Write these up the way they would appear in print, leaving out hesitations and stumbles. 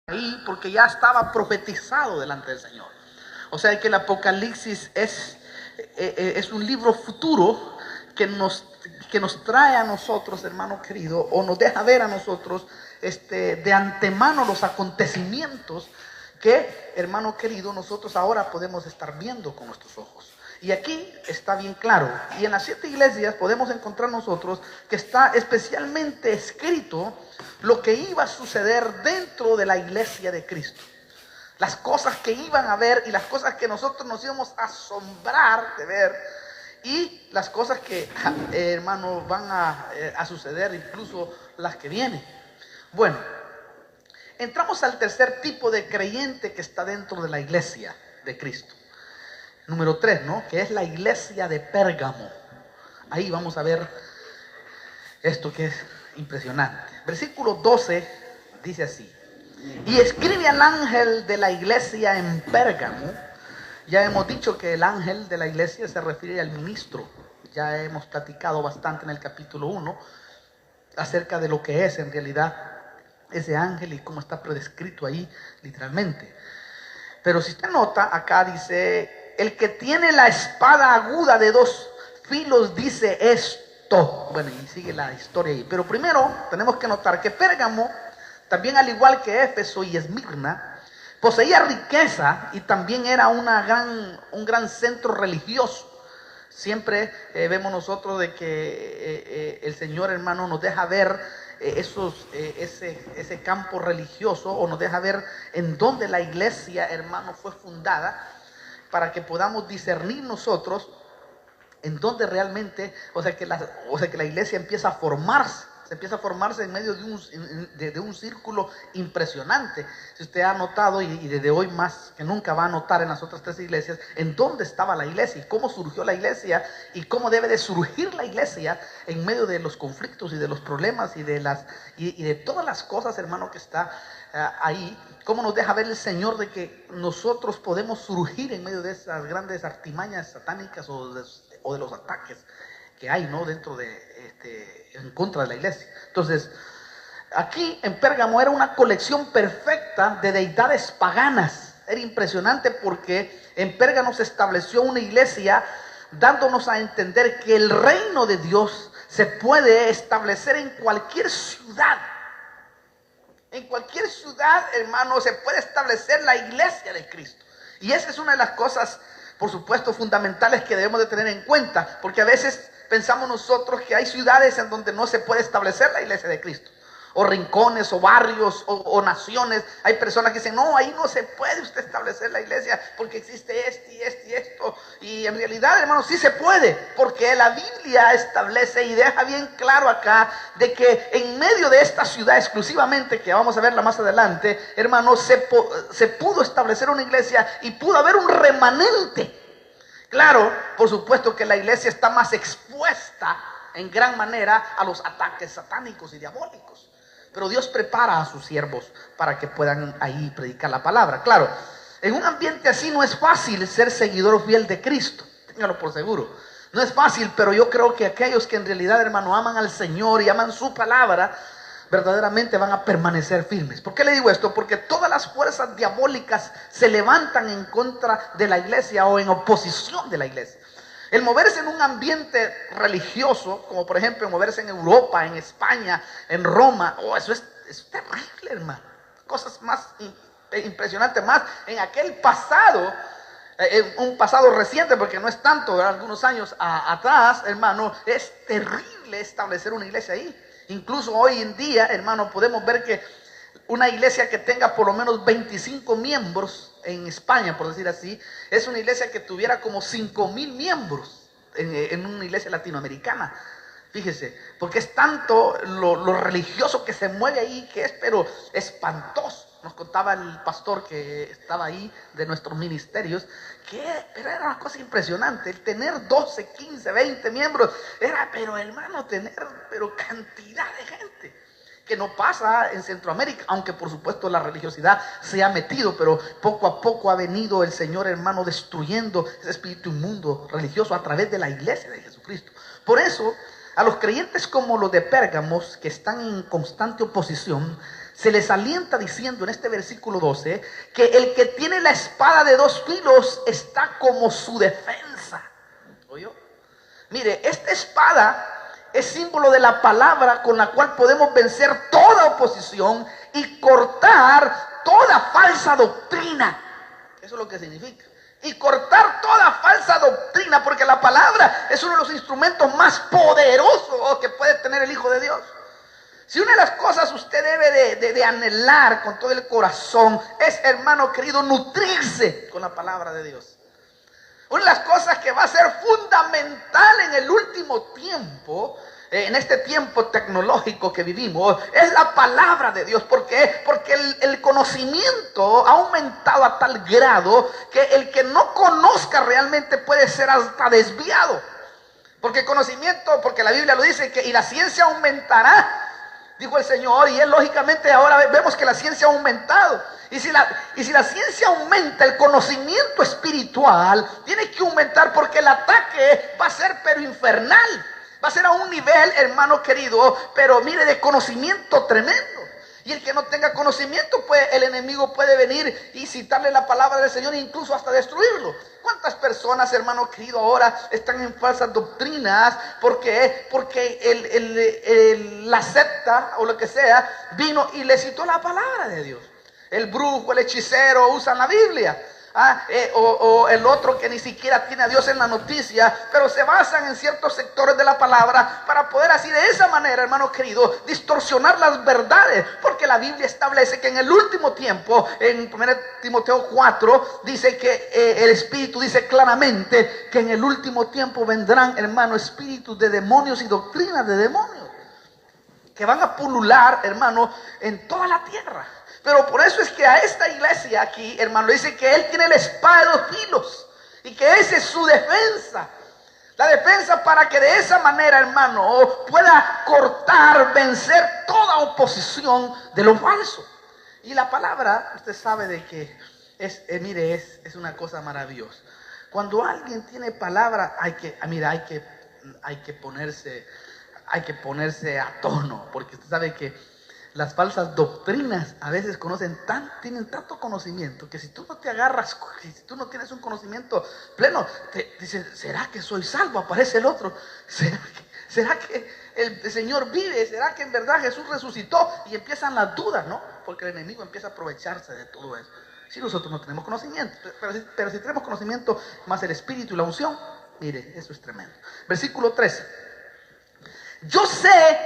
ahí porque ya estaba profetizado delante del Señor. O sea que el Apocalipsis es un libro futuro que nos trae a nosotros, hermano querido, o nos deja ver a nosotros de antemano los acontecimientos que, hermano querido, nosotros ahora podemos estar viendo con nuestros ojos. Y aquí está bien claro, y en las 7 iglesias podemos encontrar nosotros que está especialmente escrito lo que iba a suceder dentro de la iglesia de Cristo. Las cosas que iban a ver y las cosas que nosotros nos íbamos a asombrar de ver, y las cosas que, hermano, van a suceder, incluso las que vienen. Bueno, entramos al tercer tipo de creyente que está dentro de la iglesia de Cristo. Número 3, ¿no? Que es la iglesia de Pérgamo. Ahí vamos a ver esto que es impresionante. Versículo 12 dice así: y escribe al ángel de la iglesia en Pérgamo. Ya hemos dicho que el ángel de la iglesia se refiere al ministro. Ya hemos platicado bastante en el capítulo 1 acerca de lo que es en realidad ese ángel y cómo está predescrito ahí literalmente. Pero si usted nota, acá dice: el que tiene la espada aguda de 2 filos dice esto. Bueno, y sigue la historia ahí. Pero primero tenemos que notar que Pérgamo, también al igual que Éfeso y Esmirna, poseía riqueza y también era un gran centro religioso. Siempre vemos nosotros de que el Señor, hermano, nos deja ver ese campo religioso, o nos deja ver en dónde la iglesia, hermano, fue fundada, para que podamos discernir nosotros en dónde realmente, o sea que la iglesia empieza a formarse. Se empieza a formarse en medio de un círculo impresionante. Si usted ha notado, y desde hoy más que nunca va a notar en las otras 3 iglesias, en dónde estaba la iglesia y cómo surgió la iglesia y cómo debe de surgir la iglesia en medio de los conflictos y de los problemas y de todas las cosas, hermano, que está ahí. Cómo nos deja ver el Señor de que nosotros podemos surgir en medio de esas grandes artimañas satánicas o de los ataques que hay, ¿no? Dentro en contra de la iglesia. Entonces, aquí en Pérgamo era una colección perfecta de deidades paganas. Era impresionante porque en Pérgamo se estableció una iglesia dándonos a entender que el reino de Dios se puede establecer en cualquier ciudad. En cualquier ciudad, hermano, se puede establecer la iglesia de Cristo. Y esa es una de las cosas, por supuesto, fundamentales que debemos de tener en cuenta, porque a veces pensamos nosotros que hay ciudades en donde no se puede establecer la iglesia de Cristo, o rincones, o barrios, o naciones. Hay personas que dicen: no, ahí no se puede usted establecer la iglesia porque existe esto. Y en realidad, hermano, sí se puede, porque la Biblia establece y deja bien claro acá de que en medio de esta ciudad exclusivamente, que vamos a verla más adelante, hermano, se pudo establecer una iglesia y pudo haber un remanente. Claro, por supuesto que la iglesia está más expuesta en gran manera a los ataques satánicos y diabólicos, pero Dios prepara a sus siervos para que puedan ahí predicar la palabra. Claro, en un ambiente así no es fácil ser seguidor fiel de Cristo, téngalo por seguro. No es fácil, pero yo creo que aquellos que en realidad, hermano, aman al Señor y aman su palabra, verdaderamente van a permanecer firmes. ¿Por qué le digo esto? Porque todas las fuerzas diabólicas se levantan en contra de la iglesia o en oposición de la iglesia. El moverse en un ambiente religioso, como por ejemplo moverse en Europa, en España, en Roma, eso es terrible, hermano. Cosas más impresionantes, más en aquel pasado, un pasado reciente, porque no es tanto, ¿verdad? Algunos años atrás, hermano, es terrible establecer una iglesia ahí. Incluso hoy en día, hermano, podemos ver que una iglesia que tenga por lo menos 25 miembros en España, por decir así, es una iglesia que tuviera como 5,000 miembros en una iglesia latinoamericana. Fíjese, porque es tanto lo religioso que se mueve ahí, que es pero espantoso. Nos contaba el pastor que estaba ahí de nuestros ministerios, pero era una cosa impresionante. El tener 12, 15, 20 miembros era, pero hermano, pero cantidad de gente que no pasa en Centroamérica, aunque por supuesto la religiosidad se ha metido, pero poco a poco ha venido el Señor, hermano, destruyendo ese espíritu inmundo religioso a través de la iglesia de Jesucristo. Por eso, a los creyentes como los de Pérgamos, que están en constante oposición, se les alienta diciendo en este versículo 12 que el que tiene la espada de dos filos está como su defensa. ¿Oyó? Mire, esta espada es símbolo de la palabra con la cual podemos vencer toda oposición y cortar toda falsa doctrina. Eso es lo que significa. Y cortar toda falsa doctrina, porque la palabra es uno de los instrumentos más poderosos que puede tener el Hijo de Dios. Si una de las cosas usted debe de anhelar con todo el corazón es, hermano querido, nutrirse con la palabra de Dios. Una de las cosas que va a ser fundamental en el último tiempo, en este tiempo tecnológico que vivimos, es la palabra de Dios. ¿Por qué? Porque el conocimiento ha aumentado a tal grado que el que no conozca realmente puede ser hasta desviado. Porque conocimiento, porque la Biblia lo dice, que y la ciencia aumentará, dijo el Señor, y él lógicamente ahora vemos que la ciencia ha aumentado. Y si la ciencia aumenta, el conocimiento espiritual tiene que aumentar, porque el ataque va a ser pero infernal. Va a ser a un nivel, hermano querido, pero mire, de conocimiento tremendo. Y el que no tenga conocimiento, pues el enemigo puede venir y citarle la palabra del Señor e incluso hasta destruirlo. ¿Cuántas personas, hermano querido, ahora están en falsas doctrinas? ¿Por qué? Porque la secta o lo que sea vino y le citó la palabra de Dios. El brujo, el hechicero usan la Biblia. O el otro que ni siquiera tiene a Dios en la noticia, pero se basan en ciertos sectores de la palabra para poder así de esa manera, hermano querido, distorsionar las verdades. Porque la Biblia establece que en el último tiempo, en 1 Timoteo 4, dice que el Espíritu dice claramente que en el último tiempo vendrán, hermano, espíritus de demonios y doctrinas de demonios que van a pulular, hermano, en toda la tierra. Pero por eso es que a esta iglesia aquí, hermano, dice que él tiene la espada de dos filos y que esa es su defensa. La defensa para que de esa manera, hermano, pueda cortar, vencer toda oposición de lo falso. Y la palabra, usted sabe de que es una cosa maravillosa. Cuando alguien tiene palabra, hay que ponerse a tono, porque usted sabe que las falsas doctrinas a veces tienen tanto conocimiento que si tú no te agarras, si tú no tienes un conocimiento pleno, te dicen, ¿será que soy salvo? Aparece el otro. ¿Será que el Señor vive? ¿Será que en verdad Jesús resucitó? Y empiezan las dudas, ¿no? Porque el enemigo empieza a aprovecharse de todo eso. Si nosotros no tenemos conocimiento, pero si tenemos conocimiento más el Espíritu y la unción, mire, eso es tremendo. Versículo 13. Yo sé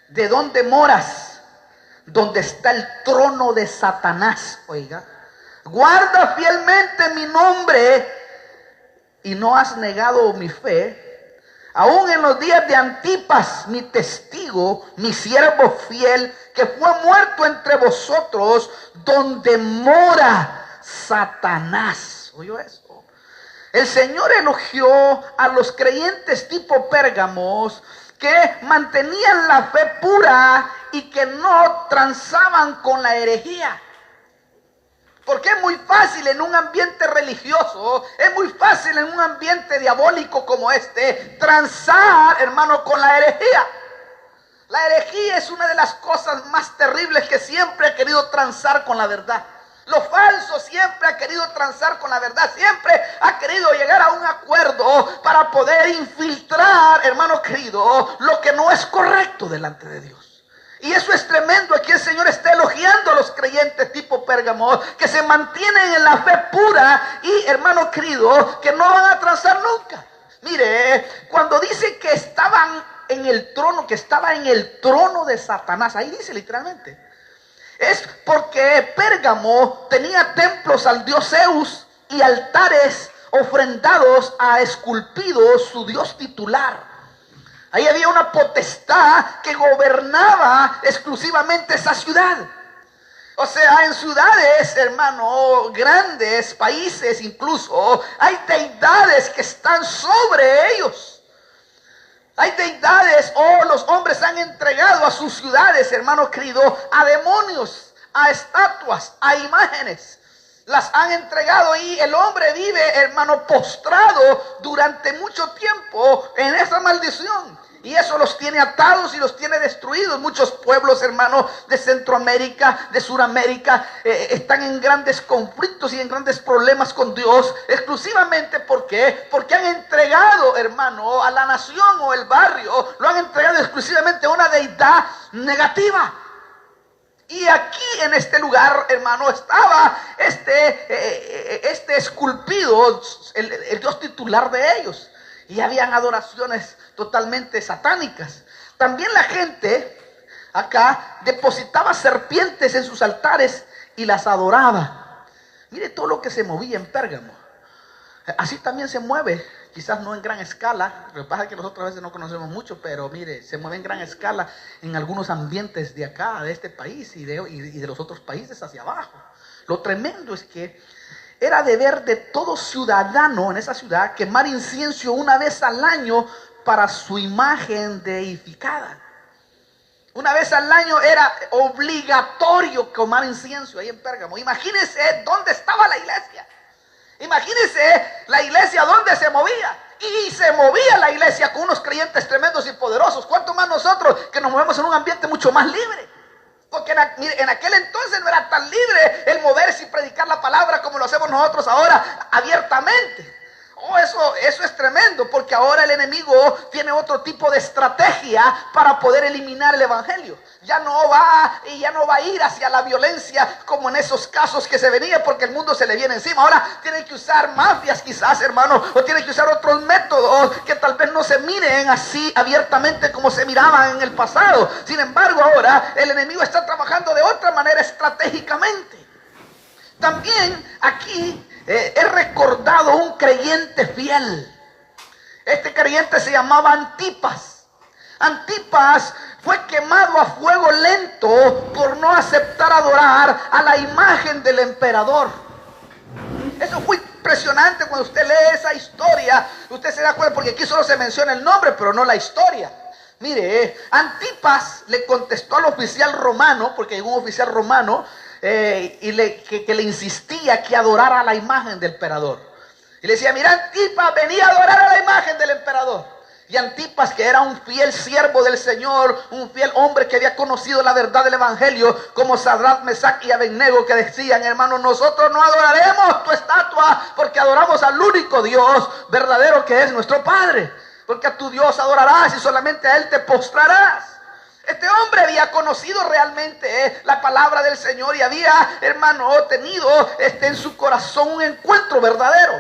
de dónde moras, donde está el trono de Satanás. Oiga, guarda fielmente mi nombre y no has negado mi fe, aún en los días de Antipas, mi testigo, mi siervo fiel, que fue muerto entre vosotros, donde mora Satanás. ¿Oyó eso? El Señor elogió a los creyentes tipo Pérgamos, que mantenían la fe pura y que no transaban con la herejía. Porque es muy fácil en un ambiente religioso, es muy fácil en un ambiente diabólico como este, transar, hermano, con la herejía. La herejía es una de las cosas más terribles que siempre ha querido transar con la verdad. Lo falso siempre ha querido transar con la verdad, siempre ha querido llegar a un acuerdo para poder infiltrar, hermano querido, lo que no es correcto delante de Dios. Y eso es tremendo. Aquí el Señor está elogiando a los creyentes tipo Pérgamo, que se mantienen en la fe pura y, hermano querido, que no van a transar nunca. Mire, cuando dice que estaban en el trono, que estaba en el trono de Satanás, ahí dice literalmente. Es porque Pérgamo tenía templos al dios Zeus y altares ofrendados a esculpido su dios titular. Ahí había una potestad que gobernaba exclusivamente esa ciudad. O sea, en ciudades, hermano, grandes, países incluso, hay deidades que están sobre ellos. Hay deidades, los hombres han entregado a sus ciudades, hermano querido, a demonios, a estatuas, a imágenes. Las han entregado y el hombre vive, hermano, postrado durante mucho tiempo en esa maldición. Y eso los tiene atados y los tiene destruidos. Muchos pueblos, hermanos, de Centroamérica, de Suramérica, están en grandes conflictos y en grandes problemas con Dios. Exclusivamente, ¿por qué? Porque han entregado, hermano, a la nación o el barrio, lo han entregado exclusivamente a una deidad negativa. Y aquí en este lugar, hermano, estaba este esculpido, el Dios titular de ellos. Y habían adoraciones totalmente satánicas. También la gente acá depositaba serpientes en sus altares y las adoraba. Mire todo lo que se movía en Pérgamo. Así también se mueve, quizás no en gran escala. Lo que pasa es que nosotros a veces no conocemos mucho, pero mire, se mueve en gran escala en algunos ambientes de acá, de este país y de los otros países hacia abajo. Lo tremendo es que era deber de todo ciudadano en esa ciudad quemar incienso una vez al año para su imagen deificada. Una vez al año era obligatorio quemar incienso ahí en Pérgamo. Imagínense dónde estaba la iglesia. Imagínense la iglesia donde se movía. Y se movía la iglesia con unos creyentes tremendos y poderosos. ¿Cuánto más nosotros que nos movemos en un ambiente mucho más libre? Porque en aquel entonces no era tan libre el moverse y predicar la palabra como lo hacemos nosotros ahora abiertamente. Oh, eso es tremendo, porque ahora el enemigo tiene otro tipo de estrategia para poder eliminar el evangelio. Ya no va a ir hacia la violencia como en esos casos que se venía, porque el mundo se le viene encima. Ahora tienen que usar mafias quizás, hermano, o tienen que usar otros métodos que tal vez no se miren así abiertamente como se miraban en el pasado. Sin embargo, ahora el enemigo está trabajando de otra manera estratégicamente. También aquí he recordado un creyente fiel. Este creyente se llamaba Antipas. Antipas fue quemado a fuego lento por no aceptar adorar a la imagen del emperador. Eso fue impresionante. Cuando usted lee esa historia, usted se da cuenta, porque aquí solo se menciona el nombre, pero no la historia. Mire, Antipas le contestó al oficial romano, porque llegó un oficial romano, que le insistía que adorara a la imagen del emperador. Y le decía: mira, Antipas, venía a adorar a la imagen del emperador. Y Antipas, que era un fiel siervo del Señor, un fiel hombre que había conocido la verdad del evangelio, como Sadrach, Mesach y Abednego, que decían: hermano, nosotros no adoraremos tu estatua, porque adoramos al único Dios verdadero, que es nuestro Padre. Porque a tu Dios adorarás y solamente a Él te postrarás. Este hombre había conocido realmente la palabra del Señor y había, hermano, tenido en su corazón un encuentro verdadero.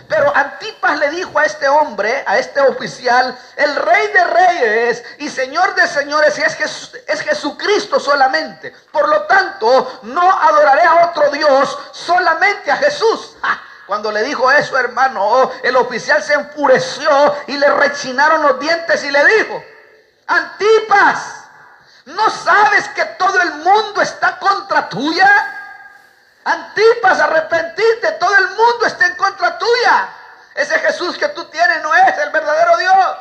Pero Antipas le dijo a este hombre, a este oficial: el Rey de Reyes y Señor de Señores es Jesucristo solamente. Por lo tanto, no adoraré a otro Dios, solamente a Jesús. Cuando le dijo eso, hermano, el oficial se enfureció y le rechinaron los dientes y le dijo: Antipas, ¿no sabes que todo el mundo está contra tuya? Antipas, arrepentirte, todo el mundo está en contra tuya. Ese Jesús que tú tienes no es el verdadero Dios.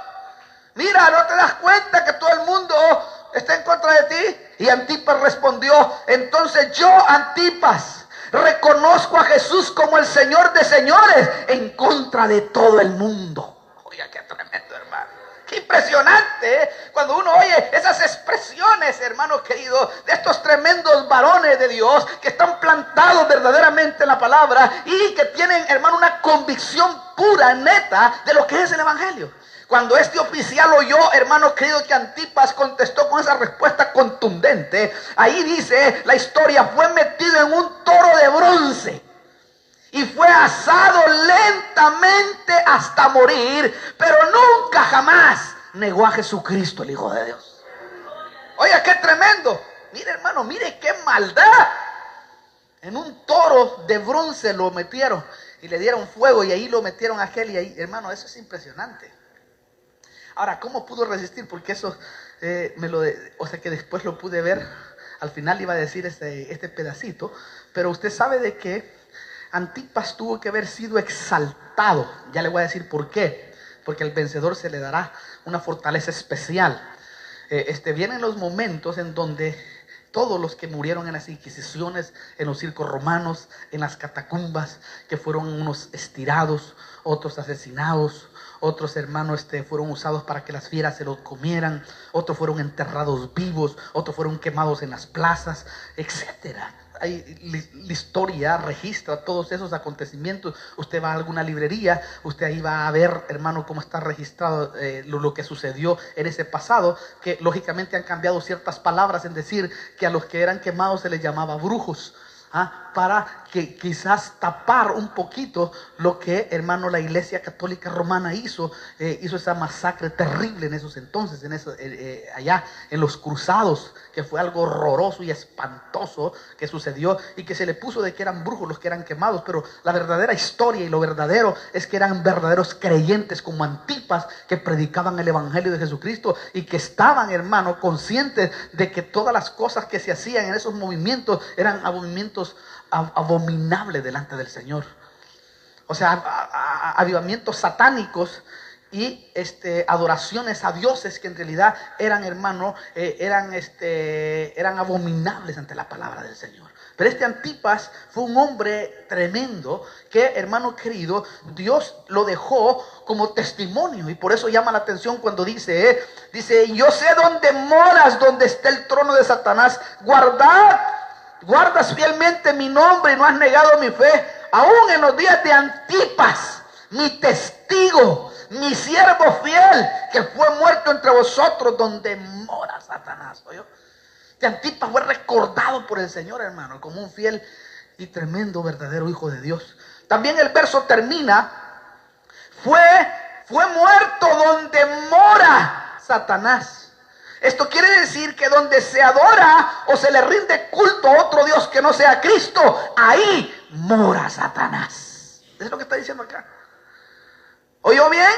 Mira, ¿no te das cuenta que todo el mundo está en contra de ti? Y Antipas respondió: entonces yo, Antipas, reconozco a Jesús como el Señor de señores en contra de todo el mundo. Oiga, qué tremendo, hermano. Qué impresionante, cuando uno oye esas expresiones, hermano querido, de estos tremendos varones de Dios que están plantados verdaderamente en la palabra y que tienen, hermano, una convicción pura, neta, de lo que es el evangelio. Cuando este oficial oyó, hermano querido, que Antipas contestó con esa respuesta contundente, ahí dice la historia: fue metido en un toro de bronce y fue asado lentamente hasta morir, pero nunca jamás negó a Jesucristo, el Hijo de Dios. Oiga, qué tremendo. Mire, hermano, mire qué maldad. En un toro de bronce lo metieron y le dieron fuego, y ahí lo metieron a aquel, y ahí, hermano, eso es impresionante. Ahora, ¿cómo pudo resistir? Porque eso, o sea que después lo pude ver. Al final iba a decir este pedacito, pero usted sabe de que Antipas tuvo que haber sido exaltado. Ya le voy a decir por qué. Porque al vencedor se le dará una fortaleza especial. Vienen los momentos en donde todos los que murieron en las inquisiciones, en los circos romanos, en las catacumbas, que fueron unos estirados, otros asesinados, otros hermanos fueron usados para que las fieras se los comieran, otros fueron enterrados vivos, otros fueron quemados en las plazas, etcétera. La historia registra todos esos acontecimientos. Usted va a alguna librería, usted ahí va a ver, hermano, cómo está registrado lo que sucedió en ese pasado, que lógicamente han cambiado ciertas palabras en decir que a los que eran quemados se les llamaba brujos. Para que quizás tapar un poquito lo que, hermano, la Iglesia Católica Romana hizo esa masacre terrible en esos entonces, allá en los cruzados, que fue algo horroroso y espantoso que sucedió, y que se le puso de que eran brujos los que eran quemados, pero la verdadera historia y lo verdadero es que eran verdaderos creyentes como Antipas, que predicaban el Evangelio de Jesucristo y que estaban, hermano, conscientes de que todas las cosas que se hacían en esos movimientos eran movimientos abominables delante del Señor. O sea, avivamientos satánicos y adoraciones a dioses que en realidad eran, hermano, eran abominables ante la palabra del Señor. Pero Antipas fue un hombre tremendo que, hermano querido, Dios lo dejó como testimonio, y por eso llama la atención cuando dice, yo sé dónde moras, donde está el trono de Satanás. Guardas fielmente mi nombre y no has negado mi fe, aún en los días de Antipas, mi testigo, mi siervo fiel, que fue muerto entre vosotros, donde mora Satanás. ¿Oyó? Antipas fue recordado por el Señor, hermano, como un fiel y tremendo verdadero hijo de Dios. También el verso termina, fue muerto donde mora Satanás. Esto quiere decir que donde se adora o se le rinde culto a otro Dios que no sea Cristo, ahí mora Satanás. Es lo que está diciendo acá. ¿Oyó bien?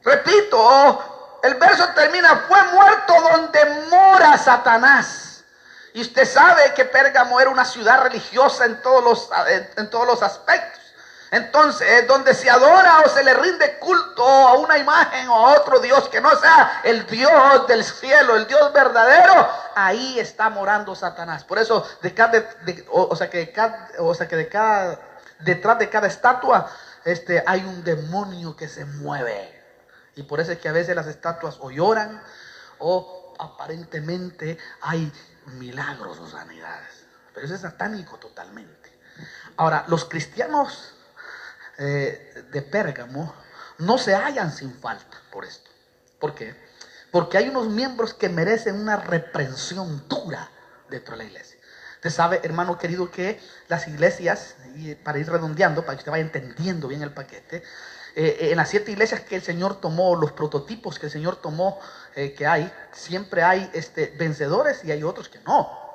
Repito, el verso termina, fue muerto donde mora Satanás. Y usted sabe que Pérgamo era una ciudad religiosa en todos los aspectos. Entonces, donde se adora o se le rinde culto a una imagen o a otro Dios que no sea el Dios del cielo, el Dios verdadero, ahí está morando Satanás. Por eso, detrás de cada estatua, hay un demonio que se mueve. Y por eso es que a veces las estatuas o lloran o aparentemente hay milagros o sanidades. Pero eso es satánico totalmente. Ahora, los cristianos de Pérgamo no se hallan sin falta por esto. ¿Por qué? Porque hay unos miembros que merecen una reprensión dura dentro de la iglesia. Usted sabe, hermano querido, que las iglesias, y para ir redondeando, para que usted vaya entendiendo bien el paquete, en las 7 iglesias que el Señor tomó, los prototipos que el Señor tomó, que hay, siempre hay vencedores y hay otros que no.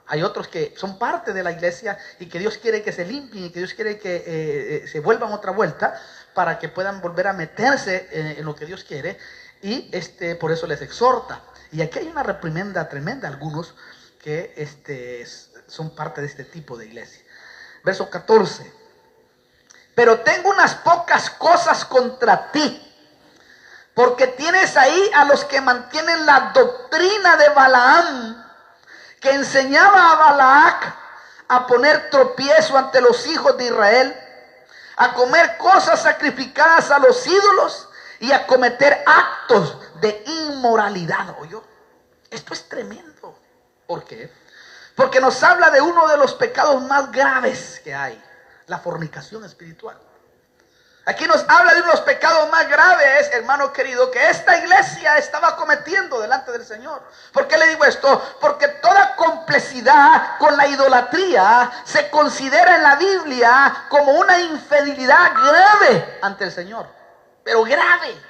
Hay otros que son parte de la iglesia y que Dios quiere que se limpien y que Dios quiere que se vuelvan otra vuelta para que puedan volver a meterse en lo que Dios quiere, y por eso les exhorta. Y aquí hay una reprimenda tremenda a algunos que son parte de este tipo de iglesia. Verso 14. Pero tengo unas pocas cosas contra ti, porque tienes ahí a los que mantienen la doctrina de Balaam, que enseñaba a Balac a poner tropiezo ante los hijos de Israel, a comer cosas sacrificadas a los ídolos y a cometer actos de inmoralidad. ¿Oyó? Esto es tremendo. ¿Por qué? Porque nos habla de uno de los pecados más graves que hay, la fornicación espiritual. Aquí nos habla de uno de los pecados más graves, hermano querido, que esta iglesia estaba cometiendo delante del Señor. ¿Por qué le digo esto? Porque toda complicidad con la idolatría se considera en la Biblia como una infidelidad grave ante el Señor. Pero grave.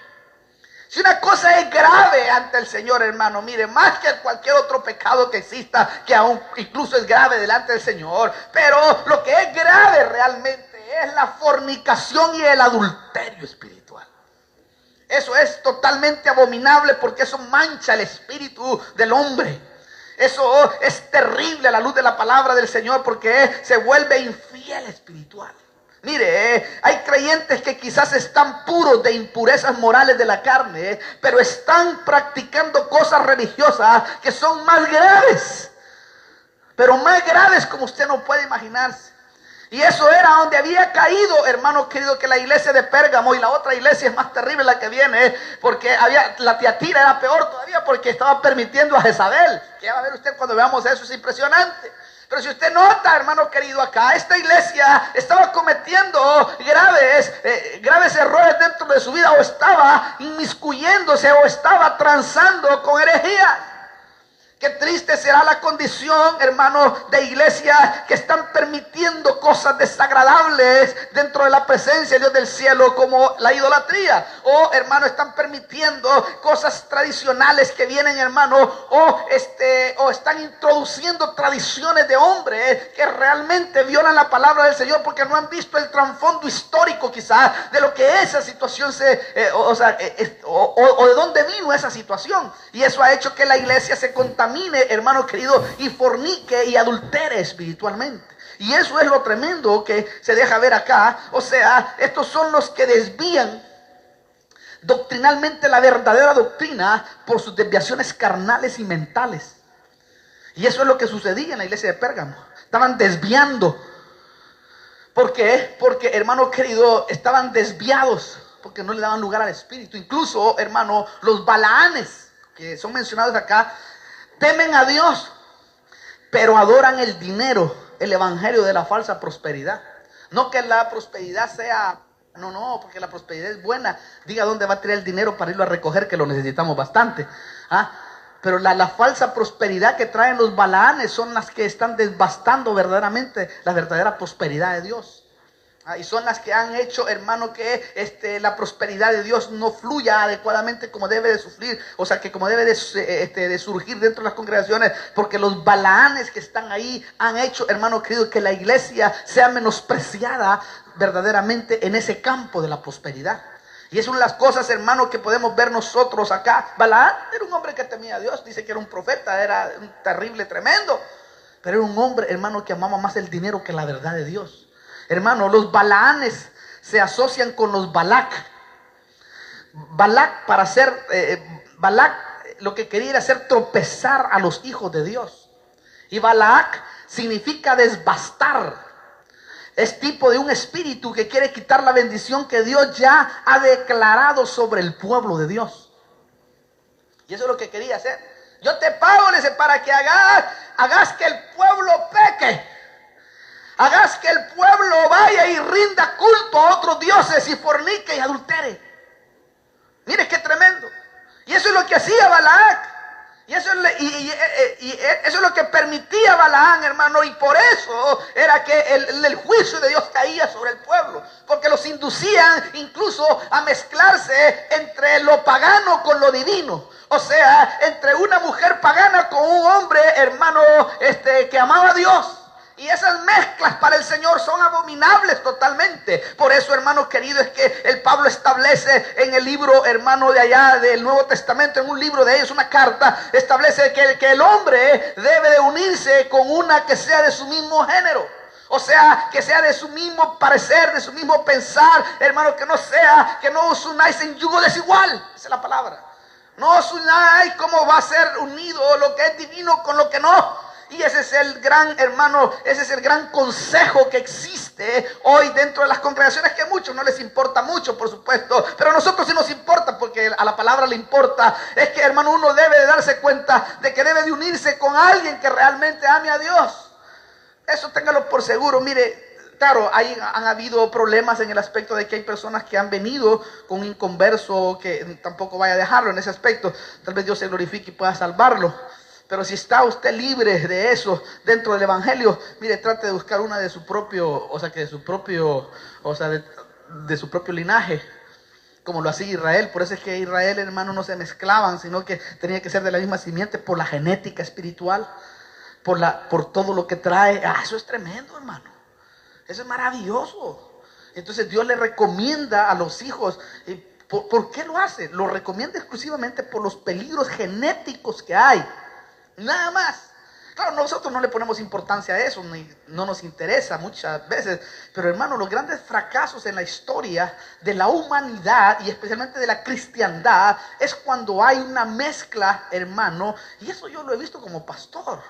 Si una cosa es grave ante el Señor, hermano, mire, más que cualquier otro pecado que exista, que aún incluso es grave delante del Señor, pero lo que es grave realmente es la fornicación y el adulterio espiritual. Eso es totalmente abominable, porque eso mancha el espíritu del hombre. Eso es terrible a la luz de la palabra del Señor, porque se vuelve infiel espiritual. Mire, hay creyentes que quizás están puros de impurezas morales de la carne, pero están practicando cosas religiosas que son más graves, pero más graves como usted no puede imaginarse. Y eso era donde había caído, hermano querido, que la iglesia de Pérgamo. Y la otra iglesia es más terrible, la que viene, porque la Tiatira era peor todavía, porque estaba permitiendo a Jezabel. Que va a ver usted cuando veamos eso, es impresionante. Pero si usted nota, hermano querido, acá esta iglesia estaba cometiendo graves errores dentro de su vida, o estaba inmiscuyéndose, o estaba transando con herejías. Qué triste será la condición, hermano, de iglesias que están permitiendo cosas desagradables dentro de la presencia de Dios del cielo, como la idolatría. O, hermano, están permitiendo cosas tradicionales que vienen, hermano, o están introduciendo tradiciones de hombres que realmente violan la palabra del Señor, porque no han visto el trasfondo histórico quizás de lo que esa situación o de dónde vino esa situación. Y eso ha hecho que la iglesia se contamine, hermano querido, y fornique y adultere espiritualmente. Y eso es lo tremendo que se deja ver acá. O sea, estos son los que desvían doctrinalmente la verdadera doctrina por sus desviaciones carnales y mentales. Y eso es lo que sucedía en la iglesia de Pérgamo. Estaban desviando. ¿Por qué? Porque, hermano querido, estaban desviados, porque no le daban lugar al Espíritu. Incluso, hermano, los Balaanes, que son mencionados acá, temen a Dios, pero adoran el dinero, el evangelio de la falsa prosperidad. No que la prosperidad sea, no, porque la prosperidad es buena. Diga dónde va a tirar el dinero para irlo a recoger, que lo necesitamos bastante. Pero la falsa prosperidad que traen los Balaanes son las que están devastando verdaderamente la verdadera prosperidad de Dios. Y son las que han hecho, hermano, que la prosperidad de Dios no fluya adecuadamente como debe de sufrir. O sea, que como debe de surgir dentro de las congregaciones. Porque los Balaanes que están ahí han hecho, hermano querido, que la iglesia sea menospreciada verdaderamente en ese campo de la prosperidad. Y es una de las cosas, hermano, que podemos ver nosotros acá. Balaán era un hombre que temía a Dios. Dice que era un profeta, era un terrible, tremendo. Pero era un hombre, hermano, que amaba más el dinero que la verdad de Dios. Hermano, los Balaanes se asocian con los Balac. Balac lo que quería era hacer tropezar a los hijos de Dios. Y Balac significa desbastar. Es tipo de un espíritu que quiere quitar la bendición que Dios ya ha declarado sobre el pueblo de Dios. Y eso es lo que quería hacer. Yo te pago, dice, para que hagas que el pueblo peque. Hagas que el pueblo vaya y rinda culto a otros dioses y fornique y adultere. Mire qué tremendo. Y eso es lo que hacía Balac. Y eso es lo que permitía Balaán, hermano. Y por eso era que el juicio de Dios caía sobre el pueblo. Porque los inducían incluso a mezclarse entre lo pagano con lo divino. O sea, entre una mujer pagana con un hombre, hermano, que amaba a Dios. Y esas mezclas para el Señor son abominables totalmente. Por eso, hermano querido, es que el Pablo establece en el libro, hermano, de allá del Nuevo Testamento, en un libro de ellos, una carta, establece que el hombre debe de unirse con una que sea de su mismo género. O sea, que sea de su mismo parecer, de su mismo pensar, hermano, que no os unáis en yugo desigual. Esa es la palabra. No os unáis como va a ser unido lo que es divino con lo que no. Y ese es el gran, hermano, ese es el gran consejo que existe hoy dentro de las congregaciones, que a muchos no les importa mucho, por supuesto, pero a nosotros sí nos importa, porque a la palabra le importa. Es que, hermano, uno debe de darse cuenta de que debe de unirse con alguien que realmente ame a Dios. Eso téngalo por seguro. Mire, claro, han habido problemas en el aspecto de que hay personas que han venido con un inconverso que tampoco vaya a dejarlo en ese aspecto. Tal vez Dios se glorifique y pueda salvarlo. Pero si está usted libre de eso dentro del evangelio, mire, trate de buscar una de su propio, de su propio linaje, como lo hacía Israel. Por eso es que Israel, hermano, no se mezclaban, sino que tenía que ser de la misma simiente por la genética espiritual, por todo lo que trae. Eso es tremendo, hermano. Eso es maravilloso. Entonces Dios le recomienda a los hijos. ¿Por qué lo hace? Lo recomienda exclusivamente por los peligros genéticos que hay. Nada más. Claro, nosotros no le ponemos importancia a eso, no nos interesa muchas veces. Pero, hermano, los grandes fracasos en la historia de la humanidad y especialmente de la cristiandad es cuando hay una mezcla, hermano. Y eso yo lo he visto como pastor.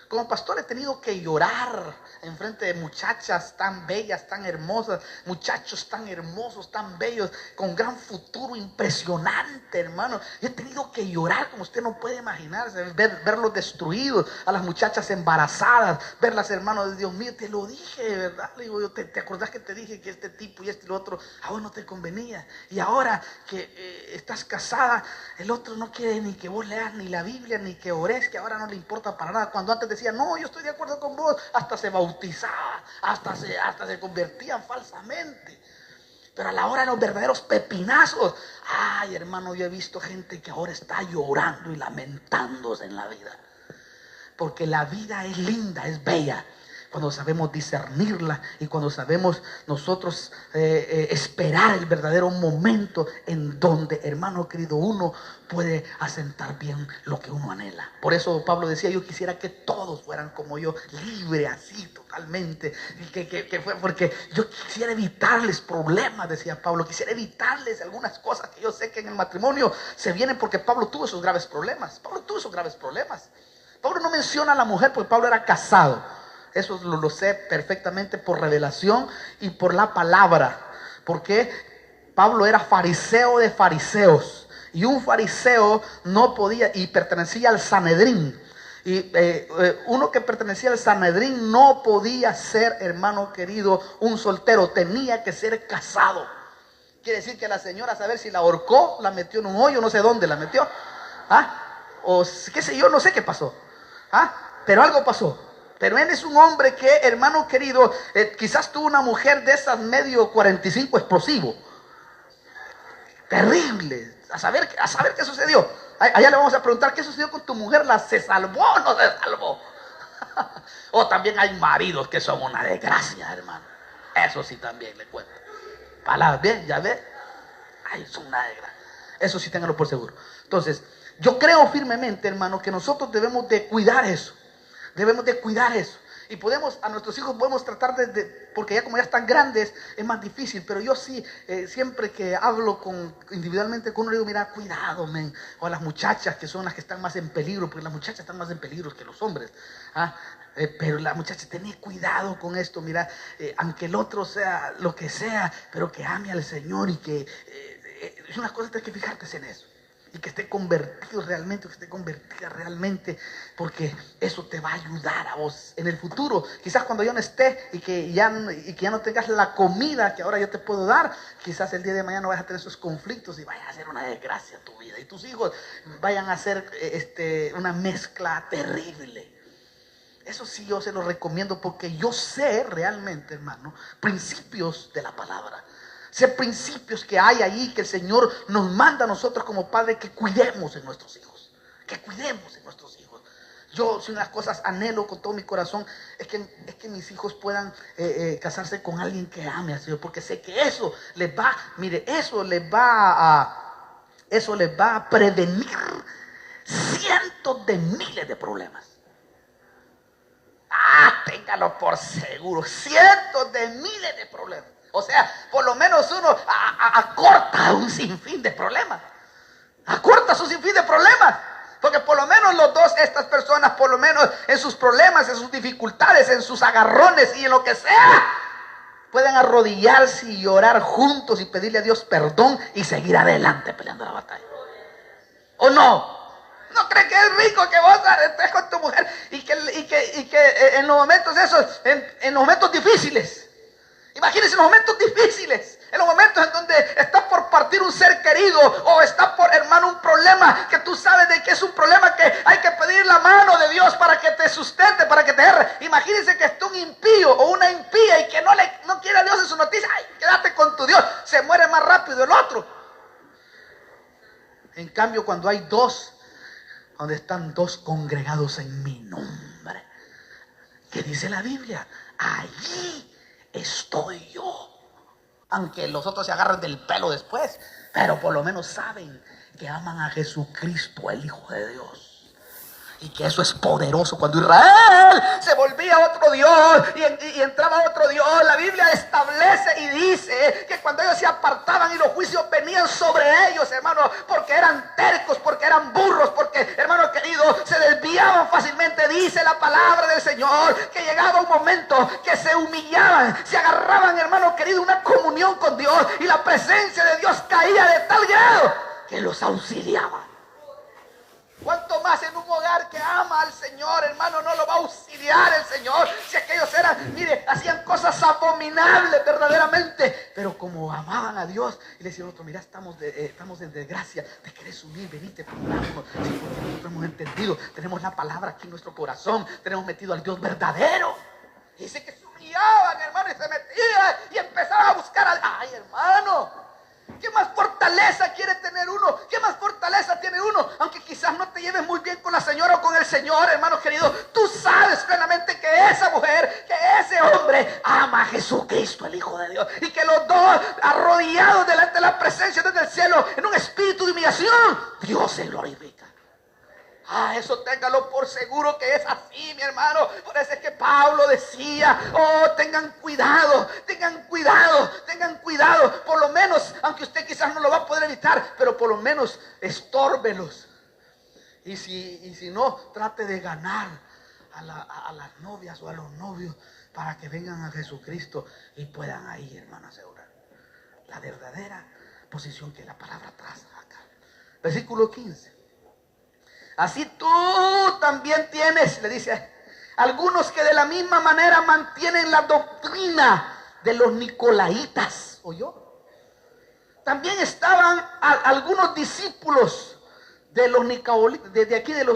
Como pastor he tenido que llorar en frente de muchachas tan bellas, tan hermosas, muchachos tan hermosos, tan bellos, con gran futuro impresionante, hermano. Yo he tenido que llorar como usted no puede imaginarse, verlos destruidos, a las muchachas embarazadas, verlas, hermano, Dios mío, te lo dije, de verdad. Le digo yo, ¿te acordás que te dije que este tipo y este y lo otro, a vos no te convenía? Y ahora que estás casada, el otro no quiere ni que vos leas ni la Biblia, ni que ores, que ahora no le importa para nada. Cuando antes decía, no, yo estoy de acuerdo con vos, hasta se bautizaba, hasta se convertían falsamente. Pero a la hora de los verdaderos pepinazos, ay, hermano, yo he visto gente que ahora está llorando y lamentándose en la vida. Porque la vida es linda, es bella, cuando sabemos discernirla y cuando sabemos nosotros esperar el verdadero momento en donde, hermano querido, uno puede asentar bien lo que uno anhela. Por eso Pablo decía, yo quisiera que todos fueran como yo, libre así totalmente, porque yo quisiera evitarles problemas, decía Pablo, quisiera evitarles algunas cosas que yo sé que en el matrimonio se vienen, porque Pablo tuvo esos graves problemas. Pablo no menciona a la mujer porque Pablo era casado. Eso lo sé perfectamente por revelación y por la palabra. Porque Pablo era fariseo de fariseos. Y un fariseo no podía, y pertenecía al Sanedrín. Y uno que pertenecía al Sanedrín no podía ser, hermano querido, un soltero. Tenía que ser casado. Quiere decir que la señora, a saber si la ahorcó, la metió en un hoyo, no sé dónde la metió. O qué sé yo, no sé qué pasó. Pero algo pasó. Pero él es un hombre que, hermano querido, quizás tuvo una mujer de esas medio 45 explosivo. Terrible. A saber qué sucedió. Allá le vamos a preguntar qué sucedió con tu mujer. ¿Se salvó o no se salvó? O también hay maridos que son una desgracia, hermano. Eso sí también le cuento. Palabras, bien, ya ve. Ay, son una desgracia. Eso sí, ténganlo por seguro. Entonces, yo creo firmemente, hermano, que nosotros debemos de cuidar eso. Debemos de cuidar eso. Y a nuestros hijos podemos tratar porque ya como ya están grandes, es más difícil. Pero yo sí, siempre que hablo individualmente con uno, digo, mira, cuidado, men. O a las muchachas, que son las que están más en peligro, porque las muchachas están más en peligro que los hombres. Pero la muchacha, tened cuidado con esto, mira, aunque el otro sea lo que sea, pero que ame al Señor y que es una cosa, tienes que fijarte en eso. Y que esté convertido realmente, que esté convertida realmente, porque eso te va a ayudar a vos en el futuro. Quizás cuando yo no esté y que ya no tengas la comida que ahora yo te puedo dar, quizás el día de mañana vayas a tener esos conflictos y vaya a ser una desgracia tu vida. Y tus hijos vayan a hacer una mezcla terrible. Eso sí yo se lo recomiendo, porque yo sé realmente, hermano, principios de la palabra. Sé principios que hay ahí, que el Señor nos manda a nosotros como padres, que cuidemos en nuestros hijos. Que cuidemos en nuestros hijos. Yo, si unas cosas anhelo con todo mi corazón, es que mis hijos puedan casarse con alguien que ame al Señor. Porque sé que eso les va a prevenir cientos de miles de problemas. Téngalo por seguro, cientos de miles de problemas. O sea, por lo menos uno acorta un sinfín de problemas. Acorta su sinfín de problemas. Porque por lo menos estas personas, por lo menos en sus problemas, en sus dificultades, en sus agarrones y en lo que sea, pueden arrodillarse y llorar juntos y pedirle a Dios perdón y seguir adelante peleando la batalla. ¿O no? ¿No crees que es rico que vos estés con tu mujer y que en los momentos esos, en los momentos difíciles? Imagínense los momentos difíciles, en los momentos en donde estás por partir un ser querido, o estás por, hermano, un problema que tú sabes de que es un problema que hay que pedir la mano de Dios para que te sustente, para que te erre. Imagínense que está un impío o una impía y que no quiere a Dios en su noticia. Ay, quédate con tu Dios, se muere más rápido el otro. En cambio, cuando hay dos, donde están dos congregados en mi nombre, ¿qué dice la Biblia? Allí estoy yo. Aunque los otros se agarren del pelo después, pero por lo menos saben que aman a Jesucristo, el Hijo de Dios. Y que eso es poderoso. Cuando Israel se volvía otro Dios y entraba otro Dios, la Biblia establece y dice que cuando ellos se apartaban y los juicios venían sobre ellos, hermano, porque eran tercos, porque eran burros, porque, hermano querido, se desviaban fácilmente. Dice la palabra del Señor que llegaba un momento que se humillaban, se agarraban, hermano querido, una comunión con Dios, y la presencia de Dios caía de tal grado que los auxiliaba. ¿Cuánto más en un hogar que ama al Señor, hermano, no lo va a auxiliar el Señor? Si aquellos eran, mire, hacían cosas abominables verdaderamente, pero como amaban a Dios, y le decían a otro, mira, estamos en desgracia, te querés unir, venite, pongámonos. Sí, porque nosotros hemos entendido, tenemos la palabra aquí en nuestro corazón, tenemos metido al Dios verdadero. Y dice que se humillaban, hermano, y se metían y empezaban a buscar al... ¡Ay, hermano! ¿Qué más fortaleza quiere tener uno? ¿Qué más fortaleza tiene uno? Aunque quizás no te lleves muy bien con la señora o con el Señor, hermano querido, tú sabes plenamente que esa mujer, que ese hombre ama a Jesucristo, el Hijo de Dios, y que los dos arrodillados delante de la presencia desde el cielo en un espíritu de humillación, Dios se glorifica. Eso téngalo por seguro que es así, mi hermano. Por eso es que Pablo decía, tengan cuidado, tengan cuidado, tengan cuidado. Por lo menos, aunque usted quizás no lo va a poder evitar, pero por lo menos estórbelos. Y si no, trate de ganar a las novias o a los novios para que vengan a Jesucristo y puedan ahí, hermano, asegurar la verdadera posición que la palabra traza acá. Versículo 15. Así tú también tienes, le dice, algunos que de la misma manera mantienen la doctrina de los nicolaitas. ¿Oyó? También estaban algunos discípulos de los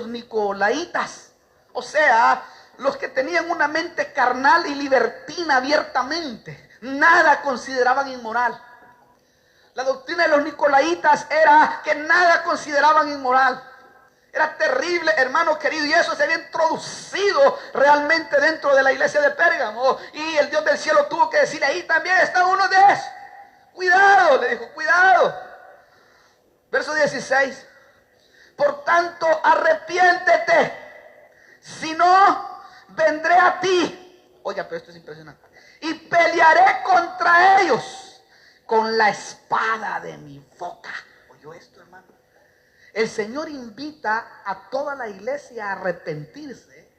nicolaitas. O sea, los que tenían una mente carnal y libertina abiertamente. Nada consideraban inmoral. La doctrina de los nicolaitas era que nada consideraban inmoral. Era terrible, hermano querido, y eso se había introducido realmente dentro de la iglesia de Pérgamo. Y el Dios del cielo tuvo que decirle, ahí también está uno de esos. Cuidado, le dijo, cuidado. Verso 16. Por tanto, arrepiéntete, si no, vendré a ti. Oiga, pero esto es impresionante. Y pelearé contra ellos con la espada de mi boca. ¿Oyó esto, hermano? El Señor invita a toda la iglesia a arrepentirse,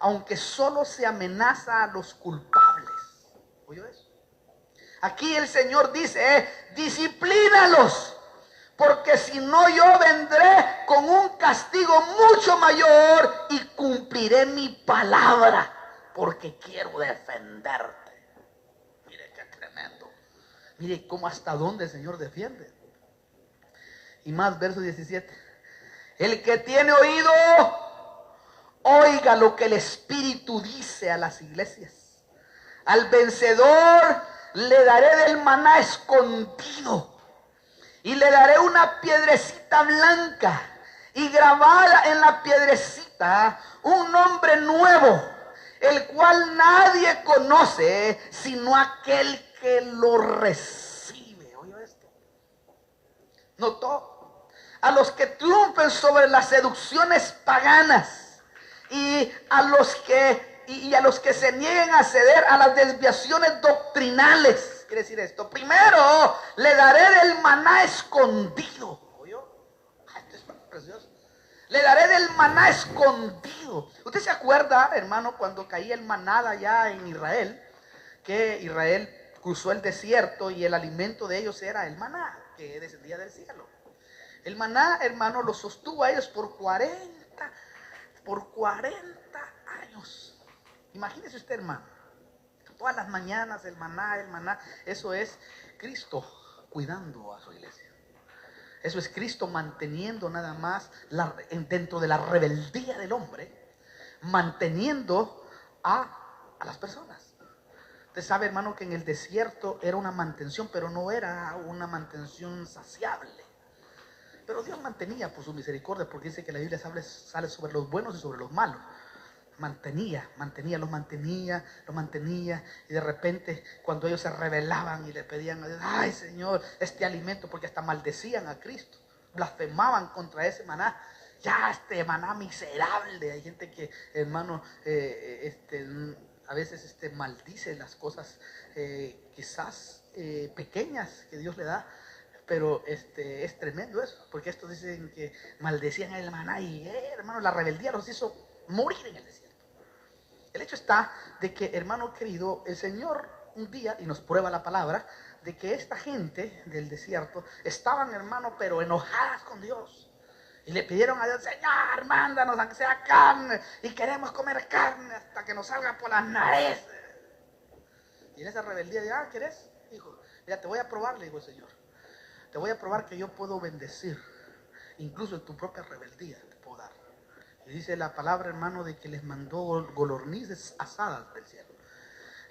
aunque solo se amenaza a los culpables. ¿Oyó eso? Aquí el Señor dice, disciplínalos, porque si no yo vendré con un castigo mucho mayor y cumpliré mi palabra, porque quiero defenderte. Mire qué tremendo. Mire cómo hasta dónde el Señor defiende. Y más, verso 17. El que tiene oído, oiga lo que el Espíritu dice a las iglesias. Al vencedor le daré del maná escondido, y le daré una piedrecita blanca, y grabada en la piedrecita un nombre nuevo, el cual nadie conoce sino aquel que lo recibe. ¿Oyó esto? ¿Notó? A los que triunfen sobre las seducciones paganas y a los que se nieguen a ceder a las desviaciones doctrinales. Quiere decir esto. Primero, le daré del maná escondido. ¿Oyó? Esto es precioso. Le daré del maná escondido. ¿Usted se acuerda, hermano, cuando caía el maná allá en Israel? Que Israel cruzó el desierto y el alimento de ellos era el maná que descendía del cielo. El maná, hermano, lo sostuvo a ellos por 40 años. Imagínese usted, hermano. Todas las mañanas el maná. Eso es Cristo cuidando a su iglesia. Eso es Cristo manteniendo nada más dentro de la rebeldía del hombre, manteniendo a las personas. Usted sabe, hermano, que en el desierto era una mantención, pero no era una mantención saciable. Pero Dios mantenía por su misericordia, porque dice que la Biblia sale sobre los buenos y sobre los malos. Los mantenía, y de repente cuando ellos se rebelaban y le pedían a Dios, ay Señor, este alimento, porque hasta maldecían a Cristo, blasfemaban contra ese maná, ya maná miserable. Hay gente que, hermano, a veces maldice las cosas quizás pequeñas que Dios le da. Pero es tremendo eso, porque estos dicen que maldecían el maná y hermano, la rebeldía los hizo morir en el desierto. El hecho está de que, hermano querido, el Señor un día, y nos prueba la palabra, de que esta gente del desierto estaban, hermano, pero enojadas con Dios. Y le pidieron a Dios: Señor, mándanos aunque sea carne, y queremos comer carne hasta que nos salga por las narices. Y en esa rebeldía, ¿querés? Hijo, mira, te voy a probar, le dijo el Señor. Te voy a probar que yo puedo bendecir, incluso en tu propia rebeldía te puedo dar. Y dice la palabra, hermano, de que les mandó golornices asadas del cielo.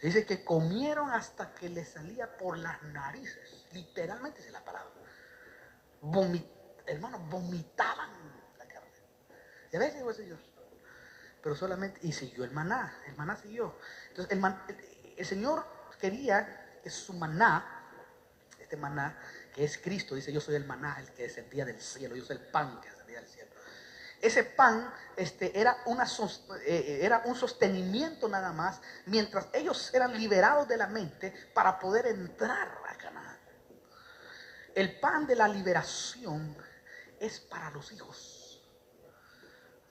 Dice que comieron hasta que les salía por las narices. Literalmente dice la palabra. Hermano, vomitaban la carne. Ya ves, dijo el Señor. Pero solamente, y siguió el maná siguió. Entonces el Señor quería que su maná, este maná, que es Cristo, dice: yo soy el maná, el que descendía del cielo, yo soy el pan que descendía del cielo. Ese pan era un sostenimiento nada más, mientras ellos eran liberados de la mente para poder entrar a Canaán. El pan de la liberación es para los hijos,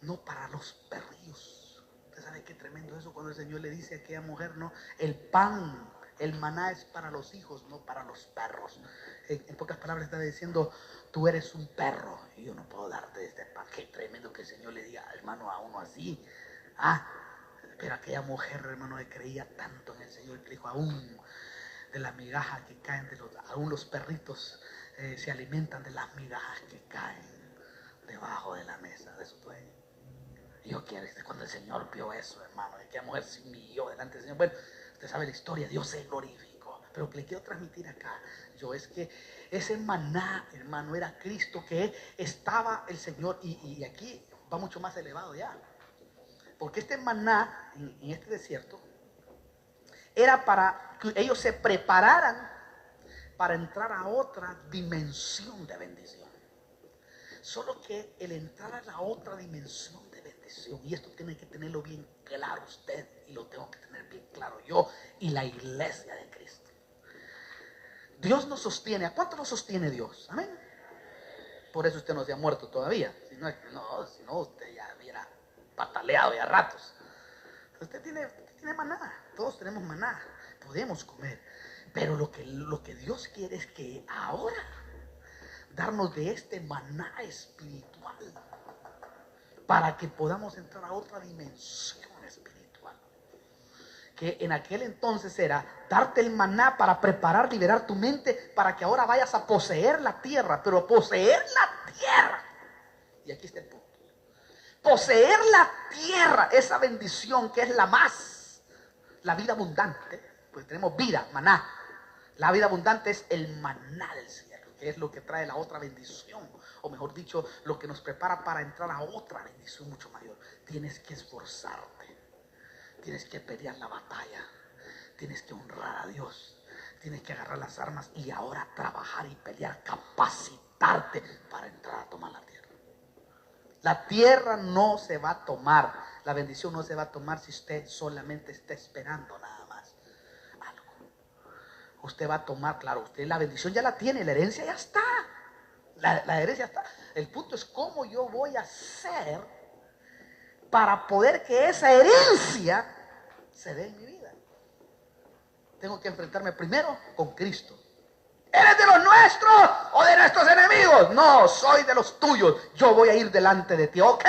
no para los perrillos. Usted sabe qué tremendo eso cuando el Señor le dice a aquella mujer: no, el pan, el maná es para los hijos, no para los perros. En pocas palabras está diciendo: tú eres un perro y yo no puedo darte este pan. Qué tremendo que el Señor le diga, hermano, a uno así. Pero aquella mujer, hermano, que creía tanto en el Señor, que dijo: aún de las migajas que caen aún los perritos se alimentan de las migajas que caen debajo de la mesa de su dueño. Y yo quiero, cuando el Señor vio eso, hermano, de aquella mujer se humilló delante del Señor. Bueno, usted sabe la historia, Dios se glorificó. Pero lo que le quiero transmitir acá, es que ese maná, hermano, era Cristo, que estaba el Señor, y aquí va mucho más elevado ya. Porque este maná en este desierto era para que ellos se prepararan para entrar a otra dimensión de bendición. Solo que el entrar a la otra dimensión de bendición, y esto tiene que tenerlo bien claro usted, y lo tengo que tener bien claro yo y la iglesia de Cristo. Dios nos sostiene. ¿A cuánto nos sostiene Dios? Amén. Por eso usted no se ha muerto todavía. Si no usted ya hubiera pataleado ya ratos. Usted tiene maná. Todos tenemos maná. Podemos comer. Pero lo que Dios quiere es que ahora darnos de este maná espiritual para que podamos entrar a otra dimensión espiritual. Que en aquel entonces era darte el maná para preparar, liberar tu mente para que ahora vayas a poseer la tierra. Pero poseer la tierra, y aquí está el punto, poseer la tierra, esa bendición que es la vida abundante, pues tenemos vida, maná. La vida abundante es el maná del cielo, que es lo que trae la otra bendición, o mejor dicho, lo que nos prepara para entrar a otra bendición mucho mayor. Tienes que esforzarte, tienes que pelear la batalla, tienes que honrar a Dios, tienes que agarrar las armas y ahora trabajar y pelear, capacitarte para entrar a tomar la tierra. La tierra no se va a tomar, la bendición no se va a tomar si usted solamente está esperando nada más algo. Usted va a tomar, claro, usted la bendición ya la tiene, la herencia ya está. La herencia está. El punto es cómo yo voy a hacer para poder que esa herencia se dé en mi vida. Tengo que enfrentarme primero con Cristo. ¿Eres de los nuestros o de nuestros enemigos? No, soy de los tuyos. Yo voy a ir delante de ti. Ok.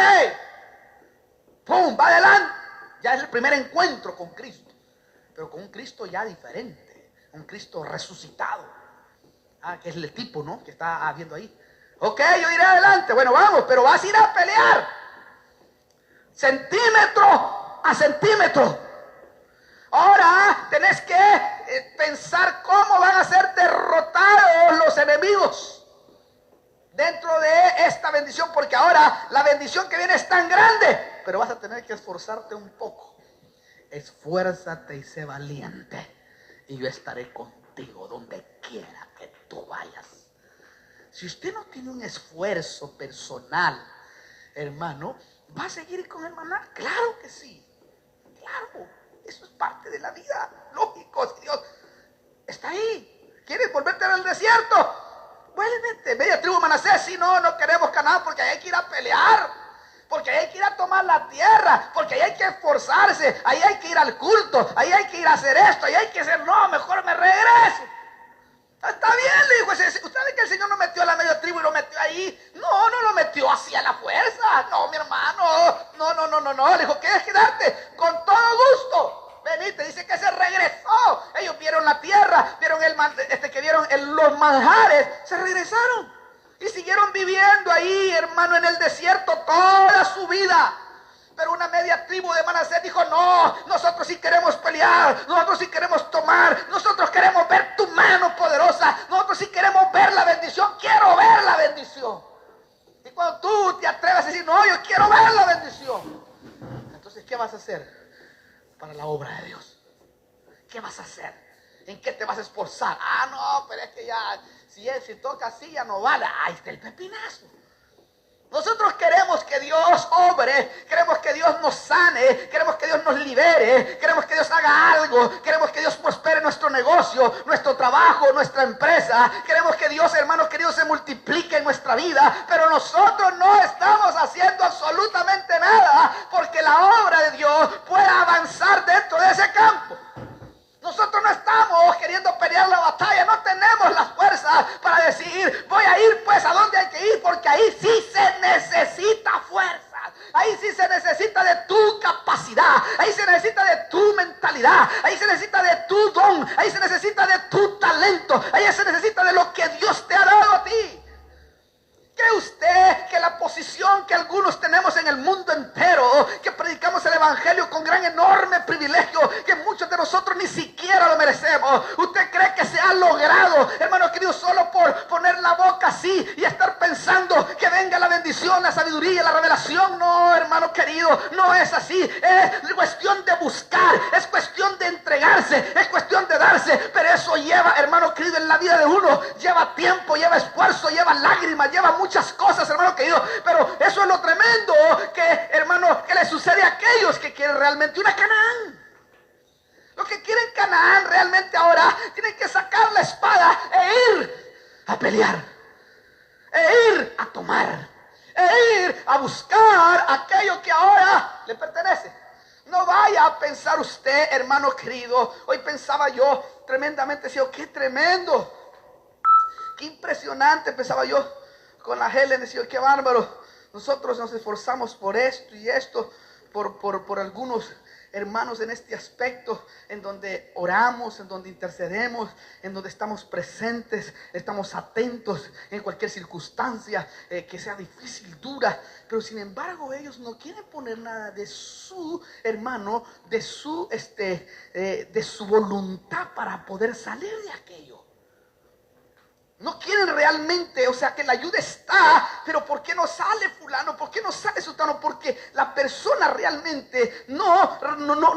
¡Pum! Va adelante. Ya es el primer encuentro con Cristo. Pero con un Cristo ya diferente. Un Cristo resucitado. Que es el tipo, ¿no? Que está viendo ahí. Ok, yo iré adelante. Bueno, vamos, pero vas a ir a pelear. Centímetro a centímetro. Ahora tenés que pensar cómo van a ser derrotados los enemigos dentro de esta bendición, porque ahora la bendición que viene es tan grande, pero vas a tener que esforzarte un poco. Esfuérzate y sé valiente, y yo estaré contigo donde quiera que tú vayas. Si usted no tiene un esfuerzo personal hermano, ¿va a seguir con el maná? Claro que sí. Claro, eso es parte de la vida. Lógico, si Dios está ahí. ¿Quieres volverte al desierto? Vuélvete. Media tribu Manasés, si no queremos Canaán porque hay que ir a pelear. Porque ahí hay que ir a tomar la tierra, porque ahí hay que esforzarse, ahí hay que ir al culto, ahí hay que ir a hacer esto, ahí hay que hacer, no, mejor me regreso. Está bien, le dijo, ¿usted ve que el Señor no metió a la media tribu y lo metió ahí? No lo metió así a la fuerza. No, mi hermano, no. Le dijo, ¿quieres quedarte? Con todo gusto. Venite, dice que se regresó. Ellos vieron la tierra, vieron los manjares, se regresaron. Y siguieron viviendo ahí, hermano, en el desierto toda su vida. Pero una media tribu de Manasés dijo, no, nosotros sí queremos pelear, nosotros sí queremos tomar, nosotros queremos ver tu mano poderosa, nosotros sí queremos ver la bendición, quiero ver la bendición. Y cuando tú te atreves a decir, no, yo quiero ver la bendición, entonces, ¿qué vas a hacer para la obra de Dios? ¿Qué vas a hacer? ¿En qué te vas a esforzar? No, pero es que ya, si toca así ya no vale. Ahí está el pepinazo. Nosotros queremos que Dios obre, queremos que Dios nos sane, queremos que Dios nos libere, queremos que Dios haga algo, queremos que Dios prospere nuestro negocio, nuestro trabajo, nuestra empresa. Queremos que Dios, hermanos queridos, se multiplique en nuestra vida, pero nosotros no estamos haciendo absolutamente nada porque la obra de Dios pueda avanzar dentro de ese campo. Nosotros no estamos queriendo pelear la batalla, no tenemos las fuerzas para decir, voy a ir pues a donde hay que ir, porque ahí sí se necesita fuerza, ahí sí se necesita de tu capacidad, ahí se necesita de tu mentalidad, ahí se necesita de tu don, ahí se necesita de tu talento, ahí se necesita de lo que Dios te ha dado a ti. ¿Cree usted que la posición que algunos tenemos en el mundo entero, que predicamos el evangelio con gran enorme privilegio, que muchos de nosotros ni siquiera lo merecemos, usted cree que se ha logrado, hermano querido, solo por poner la boca así y estar pensando que venga la bendición, la sabiduría, la revelación? No, hermano querido, no es así. Es cuestión de buscar, es cuestión de entregarse, es cuestión de darse, pero eso lleva, hermano querido, en la vida de uno lleva tiempo, lleva esfuerzo, lleva lágrimas, lleva muchas cosas, hermano querido, pero eso es lo tremendo que, hermano, que le sucede a aquellos que quieren realmente una Canaán. Los que quieren Canaán realmente ahora tienen que sacar la espada e ir a pelear, e ir a tomar, e ir a buscar aquello que ahora le pertenece. No vaya a pensar usted, hermano querido, hoy pensaba yo tremendamente, decía, qué tremendo, qué impresionante, pensaba yo con la Helen, decía, qué bárbaro, nosotros nos esforzamos por esto y esto, por algunos hermanos en este aspecto, en donde oramos, en donde intercedemos, en donde estamos presentes, estamos atentos en cualquier circunstancia que sea difícil, dura, pero sin embargo ellos no quieren poner nada de su, hermano, de su voluntad para poder salir de aquello. No quieren realmente, o sea, que la ayuda está, pero ¿por qué no sale fulano? ¿Por qué no sale sultano? Porque la persona realmente no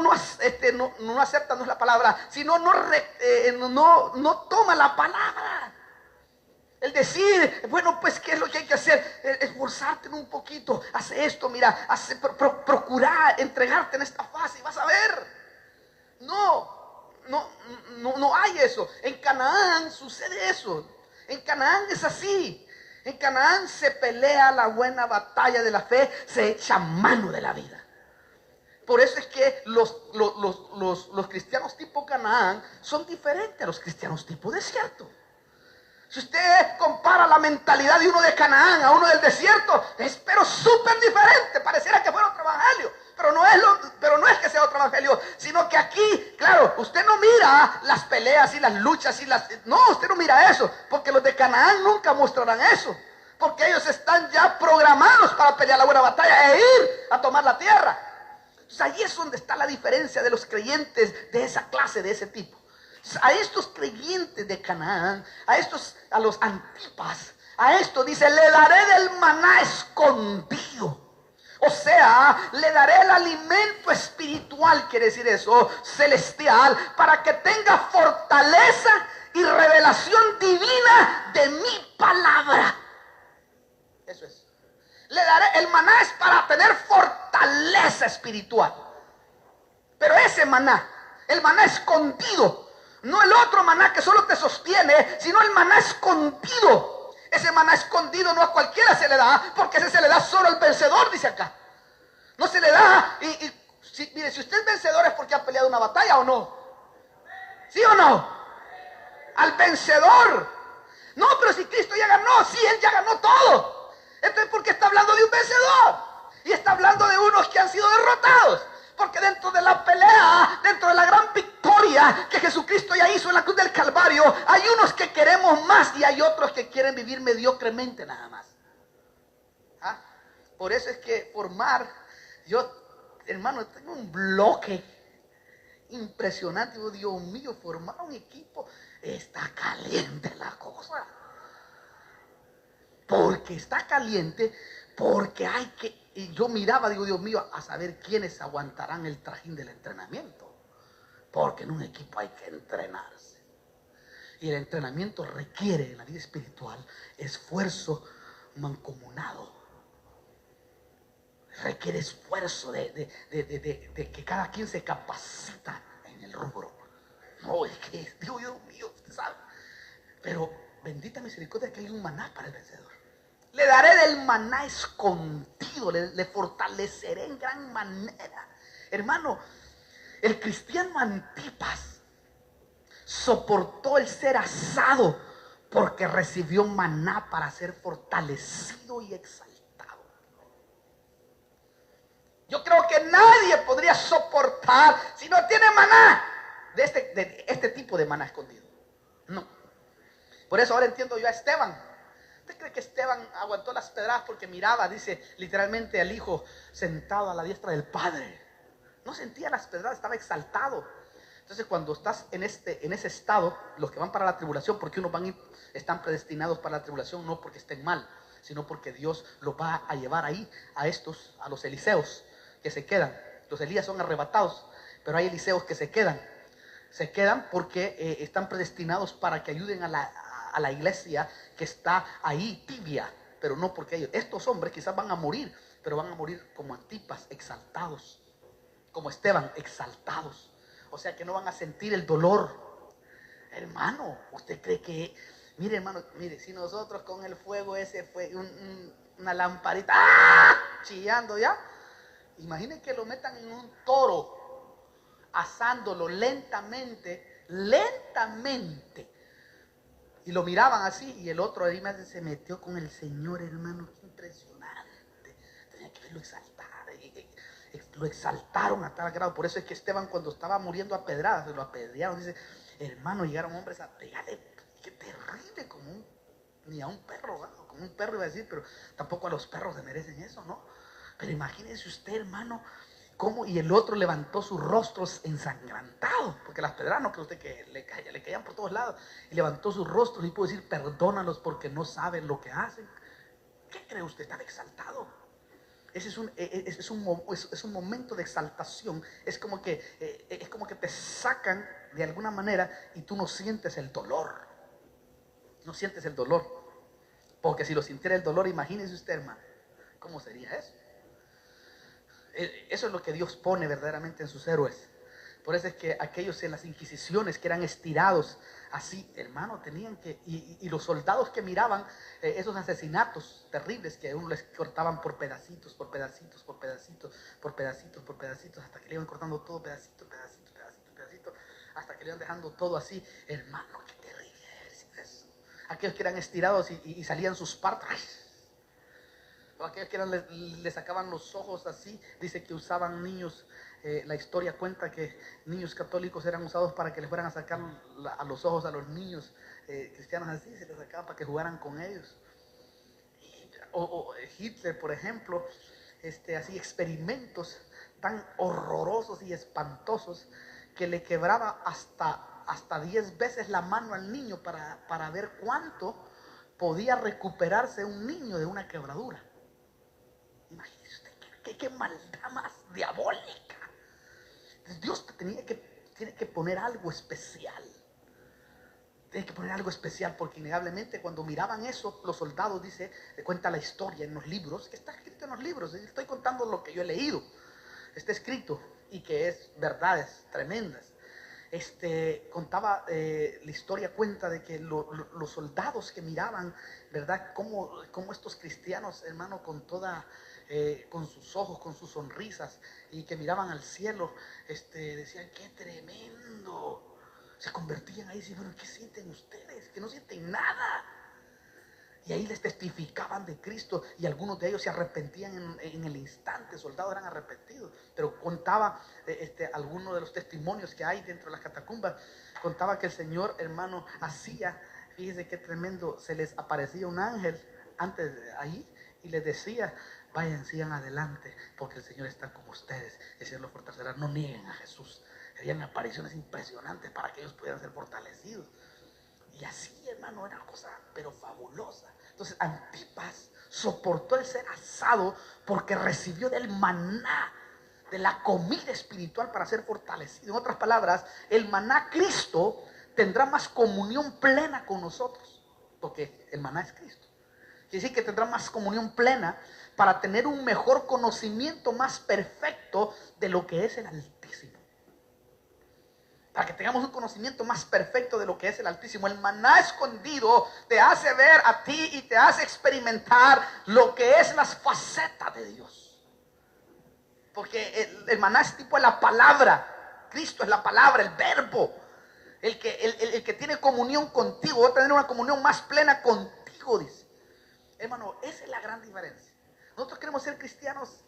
acepta, no es la palabra, sino no toma la palabra. El decir, bueno, pues, ¿qué es lo que hay que hacer? Esforzarte un poquito, hace esto, mira, procurar entregarte en esta fase y vas a ver. No hay eso. En Canaán sucede eso. En Canaán es así. En Canaán se pelea la buena batalla de la fe, se echa mano de la vida. Por eso es que los cristianos tipo Canaán son diferentes a los cristianos tipo desierto. Si usted compara la mentalidad de uno de Canaán a uno del desierto, es pero súper diferente. Pareciera que fuera otro evangelio, pero no es que sea otro evangelio, sino que aquí, claro, usted no mira las peleas y las luchas no, usted no mira eso, porque los de Canaán nunca mostrarán eso, porque ellos están ya programados para pelear la buena batalla e ir a tomar la tierra. Entonces ahí es donde está la diferencia de los creyentes de esa clase, de ese tipo. A estos creyentes de Canaán, a los antipas, a esto dice, le daré del maná escondido. O sea, le daré el alimento espiritual, quiere decir eso, celestial, para que tenga fortaleza y revelación divina de mi palabra. Eso es. Le daré, el maná es para tener fortaleza espiritual. Pero ese maná, el maná escondido, no el otro maná que solo te sostiene, sino el maná escondido. Ese maná escondido no a cualquiera se le da, porque ese se le da solo al vencedor, dice acá. No se le da, mire, si usted es vencedor es porque ha peleado una batalla o no. ¿Sí o no? Al vencedor. No, pero si Cristo ya ganó, sí, Él ya ganó todo. Entonces, ¿por qué está hablando de un vencedor? Y está hablando de unos que han sido derrotados. Porque dentro de la pelea, dentro de la gran victoria que Jesucristo ya hizo en la cruz del Calvario, hay unos que queremos más y hay otros que quieren vivir mediocremente nada más. ¿Ah? Por eso es que formar, yo, hermano, tengo un bloque impresionante. Dios mío, formar un equipo, está caliente la cosa. Porque está caliente, porque hay que... Y yo miraba, digo, Dios mío, a saber quiénes aguantarán el trajín del entrenamiento. Porque en un equipo hay que entrenarse. Y el entrenamiento requiere en la vida espiritual esfuerzo mancomunado. Requiere esfuerzo de que cada quien se capacita en el rubro. No, es que, digo, Dios mío, usted sabe. Pero bendita misericordia que hay un maná para el vencedor. Le daré del maná escondido, le fortaleceré en gran manera. Hermano, el cristiano Antipas soportó el ser asado porque recibió maná para ser fortalecido y exaltado. Yo creo que nadie podría soportar si no tiene maná de este tipo de maná escondido. No. Por eso ahora entiendo yo a Esteban. ¿Usted cree que Esteban aguantó las pedradas porque miraba, dice literalmente, al hijo sentado a la diestra del Padre? No sentía las pedradas, estaba exaltado. Entonces, cuando estás en ese estado, los que van para la tribulación, porque unos están predestinados para la tribulación, no porque estén mal, sino porque Dios los va a llevar ahí, a los Eliseos que se quedan. Los Elías son arrebatados, pero hay Eliseos que se quedan. Se quedan porque están predestinados para que ayuden a la iglesia que está ahí tibia, pero no porque ellos. Estos hombres quizás van a morir, pero van a morir como Antipas, exaltados, como Esteban, exaltados. O sea que no van a sentir el dolor. Hermano, ¿usted cree que... Mire, hermano, mire, si nosotros con el fuego ese fue una lamparita, ¡ah!, chillando ya. Imaginen que lo metan en un toro, asándolo lentamente, y lo miraban así, y el otro ahí más se metió con el Señor, hermano, qué impresionante. Tenía que verlo exaltar, lo exaltaron a tal grado. Por eso es que Esteban, cuando estaba muriendo a pedradas, lo apedrearon, dice, hermano, llegaron hombres a pegarle, qué terrible, ni a un perro, ¿no? Como un perro iba a decir, pero tampoco a los perros se merecen eso, ¿no? Pero imagínese usted, hermano, cómo, y el otro levantó sus rostros ensangrantados, porque las pedradas no cree usted que le caían por todos lados, y levantó sus rostros y pudo decir, perdónalos porque no saben lo que hacen. ¿Qué cree usted? Estaba exaltado. Ese es un momento de exaltación. Es como que te sacan de alguna manera y tú no sientes el dolor. No sientes el dolor. Porque si lo sintiera el dolor, imagínese usted, hermano, ¿cómo sería eso? Eso es lo que Dios pone verdaderamente en sus héroes. Por eso es que aquellos en las inquisiciones que eran estirados así, hermano, tenían que... Y los soldados que miraban esos asesinatos terribles que a uno les cortaban por pedacitos, por pedacitos, por pedacitos, por pedacitos, por pedacitos, hasta que le iban cortando todo pedacito, pedacito, pedacito, pedacito, hasta que le iban dejando todo así. Hermano, qué terrible es eso. Aquellos que eran estirados y salían sus partes. O aquellos que le sacaban los ojos así, dice que usaban niños, la historia cuenta que niños católicos eran usados para que les fueran a sacar a los ojos a los niños cristianos así, se les sacaban para que jugaran con ellos. O Hitler, por ejemplo, así experimentos tan horrorosos y espantosos que le quebraba hasta 10 veces la mano al niño para ver cuánto podía recuperarse un niño de una quebradura. Imagínese usted qué maldad más diabólica. Dios tiene que poner algo especial. Tiene que poner algo especial, porque innegablemente cuando miraban eso, los soldados, dice, cuenta la historia en los libros, que está escrito en los libros. Estoy contando lo que yo he leído, está escrito, y que es verdades tremendas. Contaba, la historia cuenta de que los soldados que miraban, ¿verdad? Como estos cristianos, hermano, con sus ojos, con sus sonrisas, y que miraban al cielo, decían, qué tremendo. Se convertían ahí y decían, bueno, ¿qué sienten ustedes? Que no sienten nada. Y ahí les testificaban de Cristo, y algunos de ellos se arrepentían en el instante. Soldados eran arrepentidos. Pero contaba algunos de los testimonios que hay dentro de las catacumbas. Contaba que el Señor, hermano, hacía, fíjese qué tremendo, se les aparecía un ángel antes de ahí y les decía, vayan, sigan adelante, porque el Señor está con ustedes. El Señor los fortalecerá. No nieguen a Jesús. Habían apariciones impresionantes para que ellos pudieran ser fortalecidos. Y así, hermano, era una cosa, pero fabulosa. Entonces, Antipas soportó el ser asado porque recibió del maná, de la comida espiritual para ser fortalecido. En otras palabras, el maná Cristo tendrá más comunión plena con nosotros, porque el maná es Cristo. Quiere decir que tendrá más comunión plena para tener un mejor conocimiento más perfecto de lo que es el Altísimo. Para que tengamos un conocimiento más perfecto de lo que es el Altísimo. El maná escondido te hace ver a ti y te hace experimentar lo que es las facetas de Dios. Porque el maná es tipo de la palabra. Cristo es la palabra, el verbo. El que tiene comunión contigo va a tener una comunión más plena contigo, dice. Hermano, esa es la gran diferencia. Nosotros queremos ser cristianos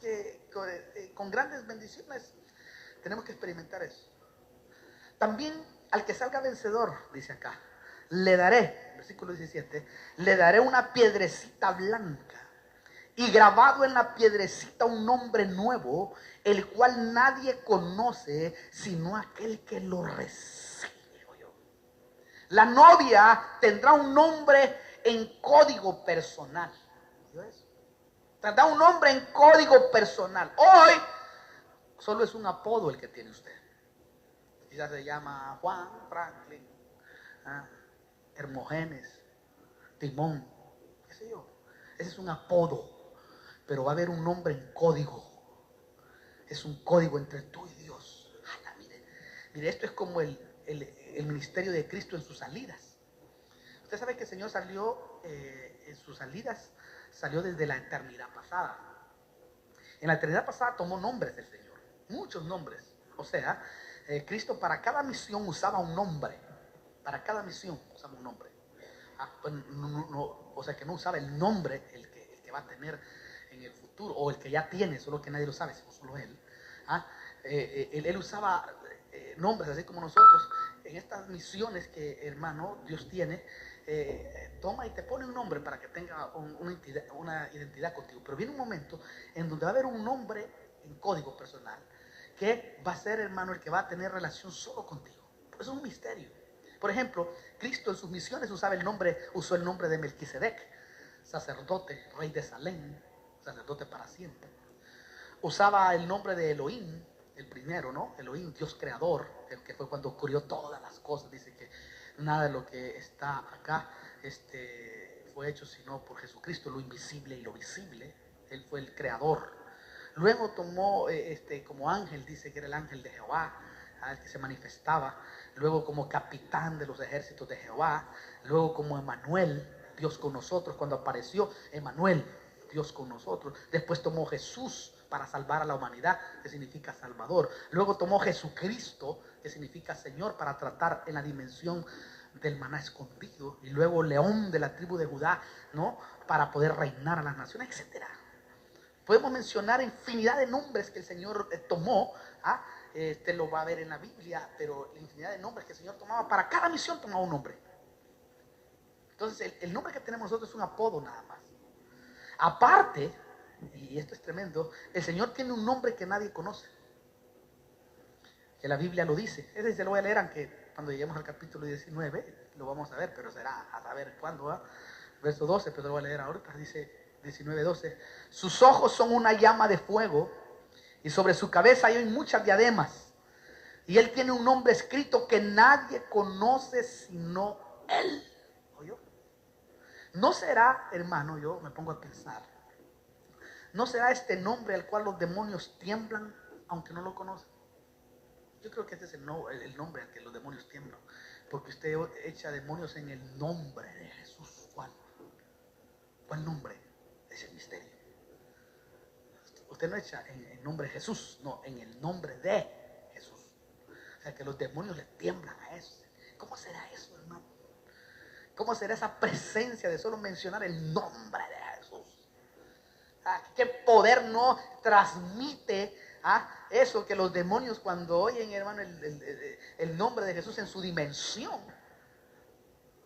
con grandes bendiciones. Tenemos que experimentar eso. También al que salga vencedor, dice acá, le daré, versículo 17, le daré una piedrecita blanca y grabado en la piedrecita un nombre nuevo, el cual nadie conoce sino aquel que lo recibe. La novia tendrá un nombre en código personal. ¿Vio eso? Tendrá un nombre en código personal. Hoy solo es un apodo el que tiene usted. Quizás se llama Juan, Franklin, Hermógenes, Timón, qué sé yo. Ese es un apodo, pero va a haber un nombre en código. Es un código entre tú y Dios. Mire, esto es como el ministerio de Cristo en sus salidas. Usted sabe que el Señor salió, en sus salidas, salió desde la eternidad pasada. En la eternidad pasada tomó nombres del Señor, muchos nombres. O sea, Cristo para cada misión usaba un nombre. Para cada misión usaba un nombre. Pues o sea que no usaba el nombre el que va a tener en el futuro, o el que ya tiene, solo que nadie lo sabe, sino solo él. Él usaba nombres así como nosotros. En estas misiones que, hermano, Dios tiene, toma y te pone un nombre para que tenga una identidad contigo. Pero viene un momento en donde va a haber un nombre en código personal que va a ser, hermano, el que va a tener relación solo contigo. Es un misterio. Por ejemplo, Cristo en sus misiones usó el nombre de Melquisedec, sacerdote, rey de Salem, sacerdote para siempre. Usaba el nombre de Elohim, el primero, ¿no? Elohim, Dios creador, el que fue cuando ocurrió todas las cosas. Dice que nada de lo que está acá fue hecho sino por Jesucristo, lo invisible y lo visible. Él fue el creador. Luego tomó como ángel, dice que era el ángel de Jehová, el que se manifestaba. Luego como capitán de los ejércitos de Jehová. Luego como Emmanuel, Dios con nosotros. Cuando apareció Emmanuel, Dios con nosotros. Después tomó Jesús para salvar a la humanidad, que significa Salvador. Luego tomó Jesucristo, que significa Señor, para tratar en la dimensión del maná escondido. Y luego León de la tribu de Judá, ¿no? Para poder reinar a las naciones, etcétera. Podemos mencionar infinidad de nombres que el Señor tomó. Lo va a ver en la Biblia, pero la infinidad de nombres que el Señor tomaba. Para cada misión tomaba un nombre. Entonces el nombre que tenemos nosotros es un apodo nada más. Aparte, y esto es tremendo, el Señor tiene un nombre que nadie conoce. Que la Biblia lo dice. Ese se lo voy a leer, aunque cuando lleguemos al capítulo 19 lo vamos a ver, pero será a saber cuándo. Verso 12, pero lo voy a leer ahorita. Dice 19:12. Sus ojos son una llama de fuego y sobre su cabeza hay muchas diademas. Y él tiene un nombre escrito que nadie conoce sino Él. ¿Oyó? No será, hermano, yo me pongo a pensar, no será este nombre al cual los demonios tiemblan aunque no lo conocen. Yo creo que este es el nombre al que los demonios tiemblan, porque usted echa demonios en el nombre de Jesús. ¿Cuál nombre? Es el misterio. Usted no echa en el nombre de Jesús, no, en el nombre de Jesús. O sea que los demonios le tiemblan a eso. ¿Cómo será eso, hermano? ¿Cómo será esa presencia de solo mencionar el nombre de Jesús? ¿Qué poder no transmite eso que los demonios cuando oyen, hermano, el nombre de Jesús en su dimensión?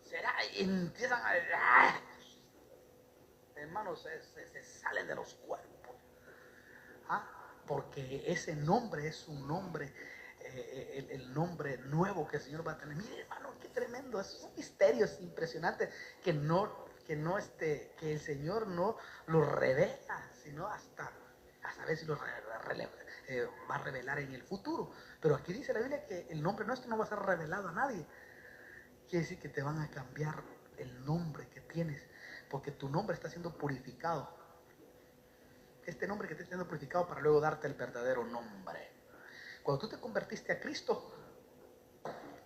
Será, empiezan a... hermanos, se salen de los cuerpos. Porque ese nombre es un nombre, el nombre nuevo que el Señor va a tener. Mire, hermano, qué tremendo, es un misterio, es impresionante que el Señor no lo revela, sino hasta ver si lo va a revelar en el futuro. Pero aquí dice la Biblia que el nombre nuestro no va a ser revelado a nadie. Quiere decir que te van a cambiar el nombre que tienes, porque tu nombre está siendo purificado. Este nombre que te está siendo purificado para luego darte el verdadero nombre. Cuando tú te convertiste a Cristo,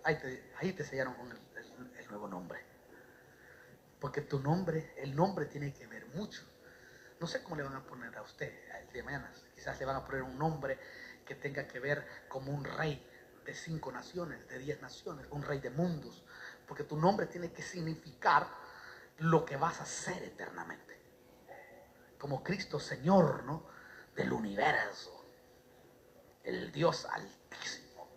ahí te sellaron con el nuevo nombre. Porque tu nombre, el nombre tiene que ver mucho. No sé cómo le van a poner a usted el día de mañana. Quizás le van a poner un nombre que tenga que ver como un rey de 5 naciones, de 10 naciones, un rey de mundos. Porque tu nombre tiene que significar lo que vas a hacer eternamente. Como Cristo Señor, ¿no? Del universo. El Dios altísimo.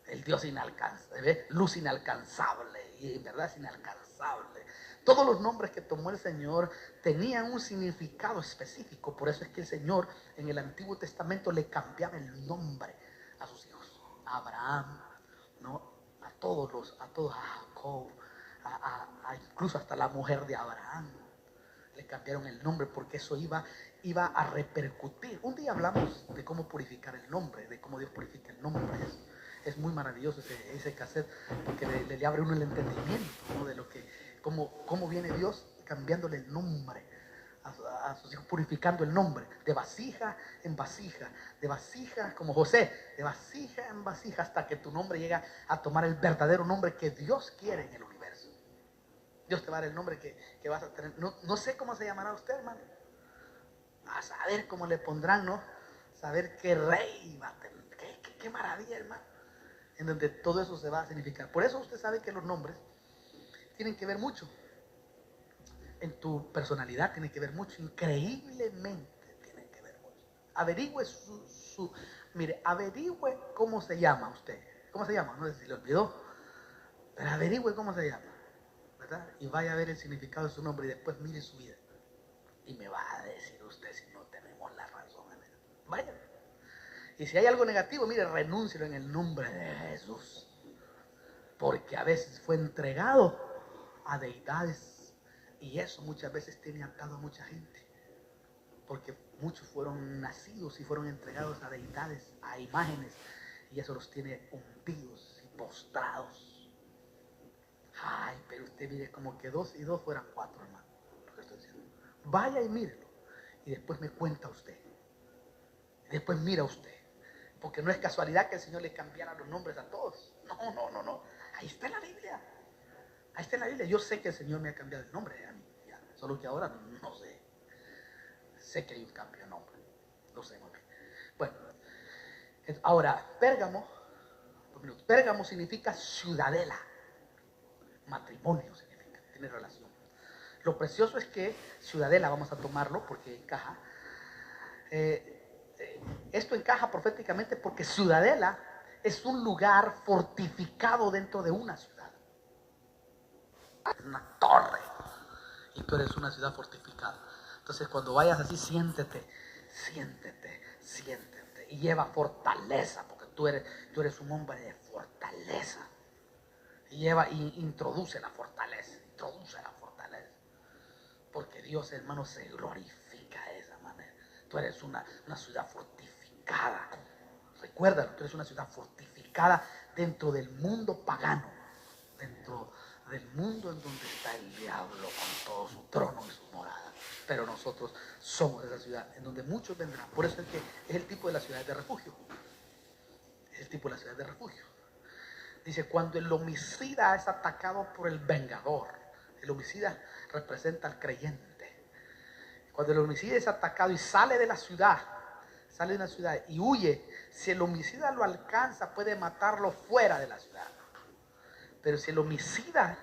El Dios inalcanzable. Luz inalcanzable. Y en verdad es inalcanzable. Todos los nombres que tomó el Señor tenían un significado específico. Por eso es que el Señor en el Antiguo Testamento le cambiaba el nombre a sus hijos. A Abraham, ¿no? A Jacob, incluso hasta la mujer de Abraham. Le cambiaron el nombre porque eso iba a repercutir. Un día hablamos de cómo purificar el nombre, de cómo Dios purifica el nombre. Es muy maravilloso ese cassette, porque le abre uno el entendimiento, ¿no? De lo que, cómo viene Dios cambiándole el nombre a sus hijos, purificando el nombre, de vasija en vasija, de vasija como José, de vasija en vasija, hasta que tu nombre llega a tomar el verdadero nombre que Dios quiere en el universo. Dios te va a dar el nombre que vas a tener. No sé cómo se llamará usted, hermano. A saber cómo le pondrán, ¿no? Saber qué rey va a tener. Qué maravilla, hermano. En donde todo eso se va a significar. Por eso usted sabe que los nombres tienen que ver mucho. En tu personalidad tienen que ver mucho. Increíblemente tienen que ver mucho. Averigüe mire, averigüe cómo se llama usted. ¿Cómo se llama? No sé si le olvidó. Pero averigüe cómo se llama. ¿Verdad? Y vaya a ver el significado de su nombre y después mire su vida. Y me va a decir usted si no tenemos la razón. Vaya. Y si hay algo negativo, mire, renúncielo en el nombre de Jesús. Porque a veces fue entregado a deidades. Y eso muchas veces tiene atado a mucha gente. Porque muchos fueron nacidos y fueron entregados a deidades, a imágenes. Y eso los tiene hundidos y postrados. Ay, pero usted mire como que 2 y 2 fueran 4, hermano. Lo que estoy diciendo. Vaya y mírelo. Y después me cuenta usted. Y después mira usted. Porque no es casualidad que el Señor le cambiara los nombres a todos. No. Ahí está en la Biblia. Ahí está en la Biblia. Yo sé que el Señor me ha cambiado el nombre a mí. Ya. Solo que ahora no sé. Sé que hay un cambio de nombre. Lo sé muy bien. Bueno. Ahora, Pérgamo. 2 minutos. Pérgamo significa ciudadela. Matrimonio significa. Tiene relación. Lo precioso es que ciudadela, vamos a tomarlo porque encaja. Esto encaja proféticamente porque ciudadela es un lugar fortificado dentro de una ciudad. Es una torre y tú eres una ciudad fortificada. Entonces cuando vayas así, siéntete y lleva fortaleza, porque tú eres un hombre de fortaleza. Y introduce la fortaleza, porque Dios, hermano, se glorifica de esa manera. Tú eres una ciudad fortificada. Recuérdalo, tú eres una ciudad fortificada dentro del mundo pagano, dentro del mundo en donde está el diablo con todo su trono y su morada. Pero nosotros somos esa ciudad en donde muchos vendrán. Por eso es que es el tipo de la ciudad de refugio. Es el tipo de la ciudad de refugio. Dice, cuando el homicida es atacado por el vengador. El homicida representa al creyente. Cuando el homicida es atacado y sale de la ciudad, y huye, si el homicida lo alcanza, puede matarlo fuera de la ciudad. Pero si el homicida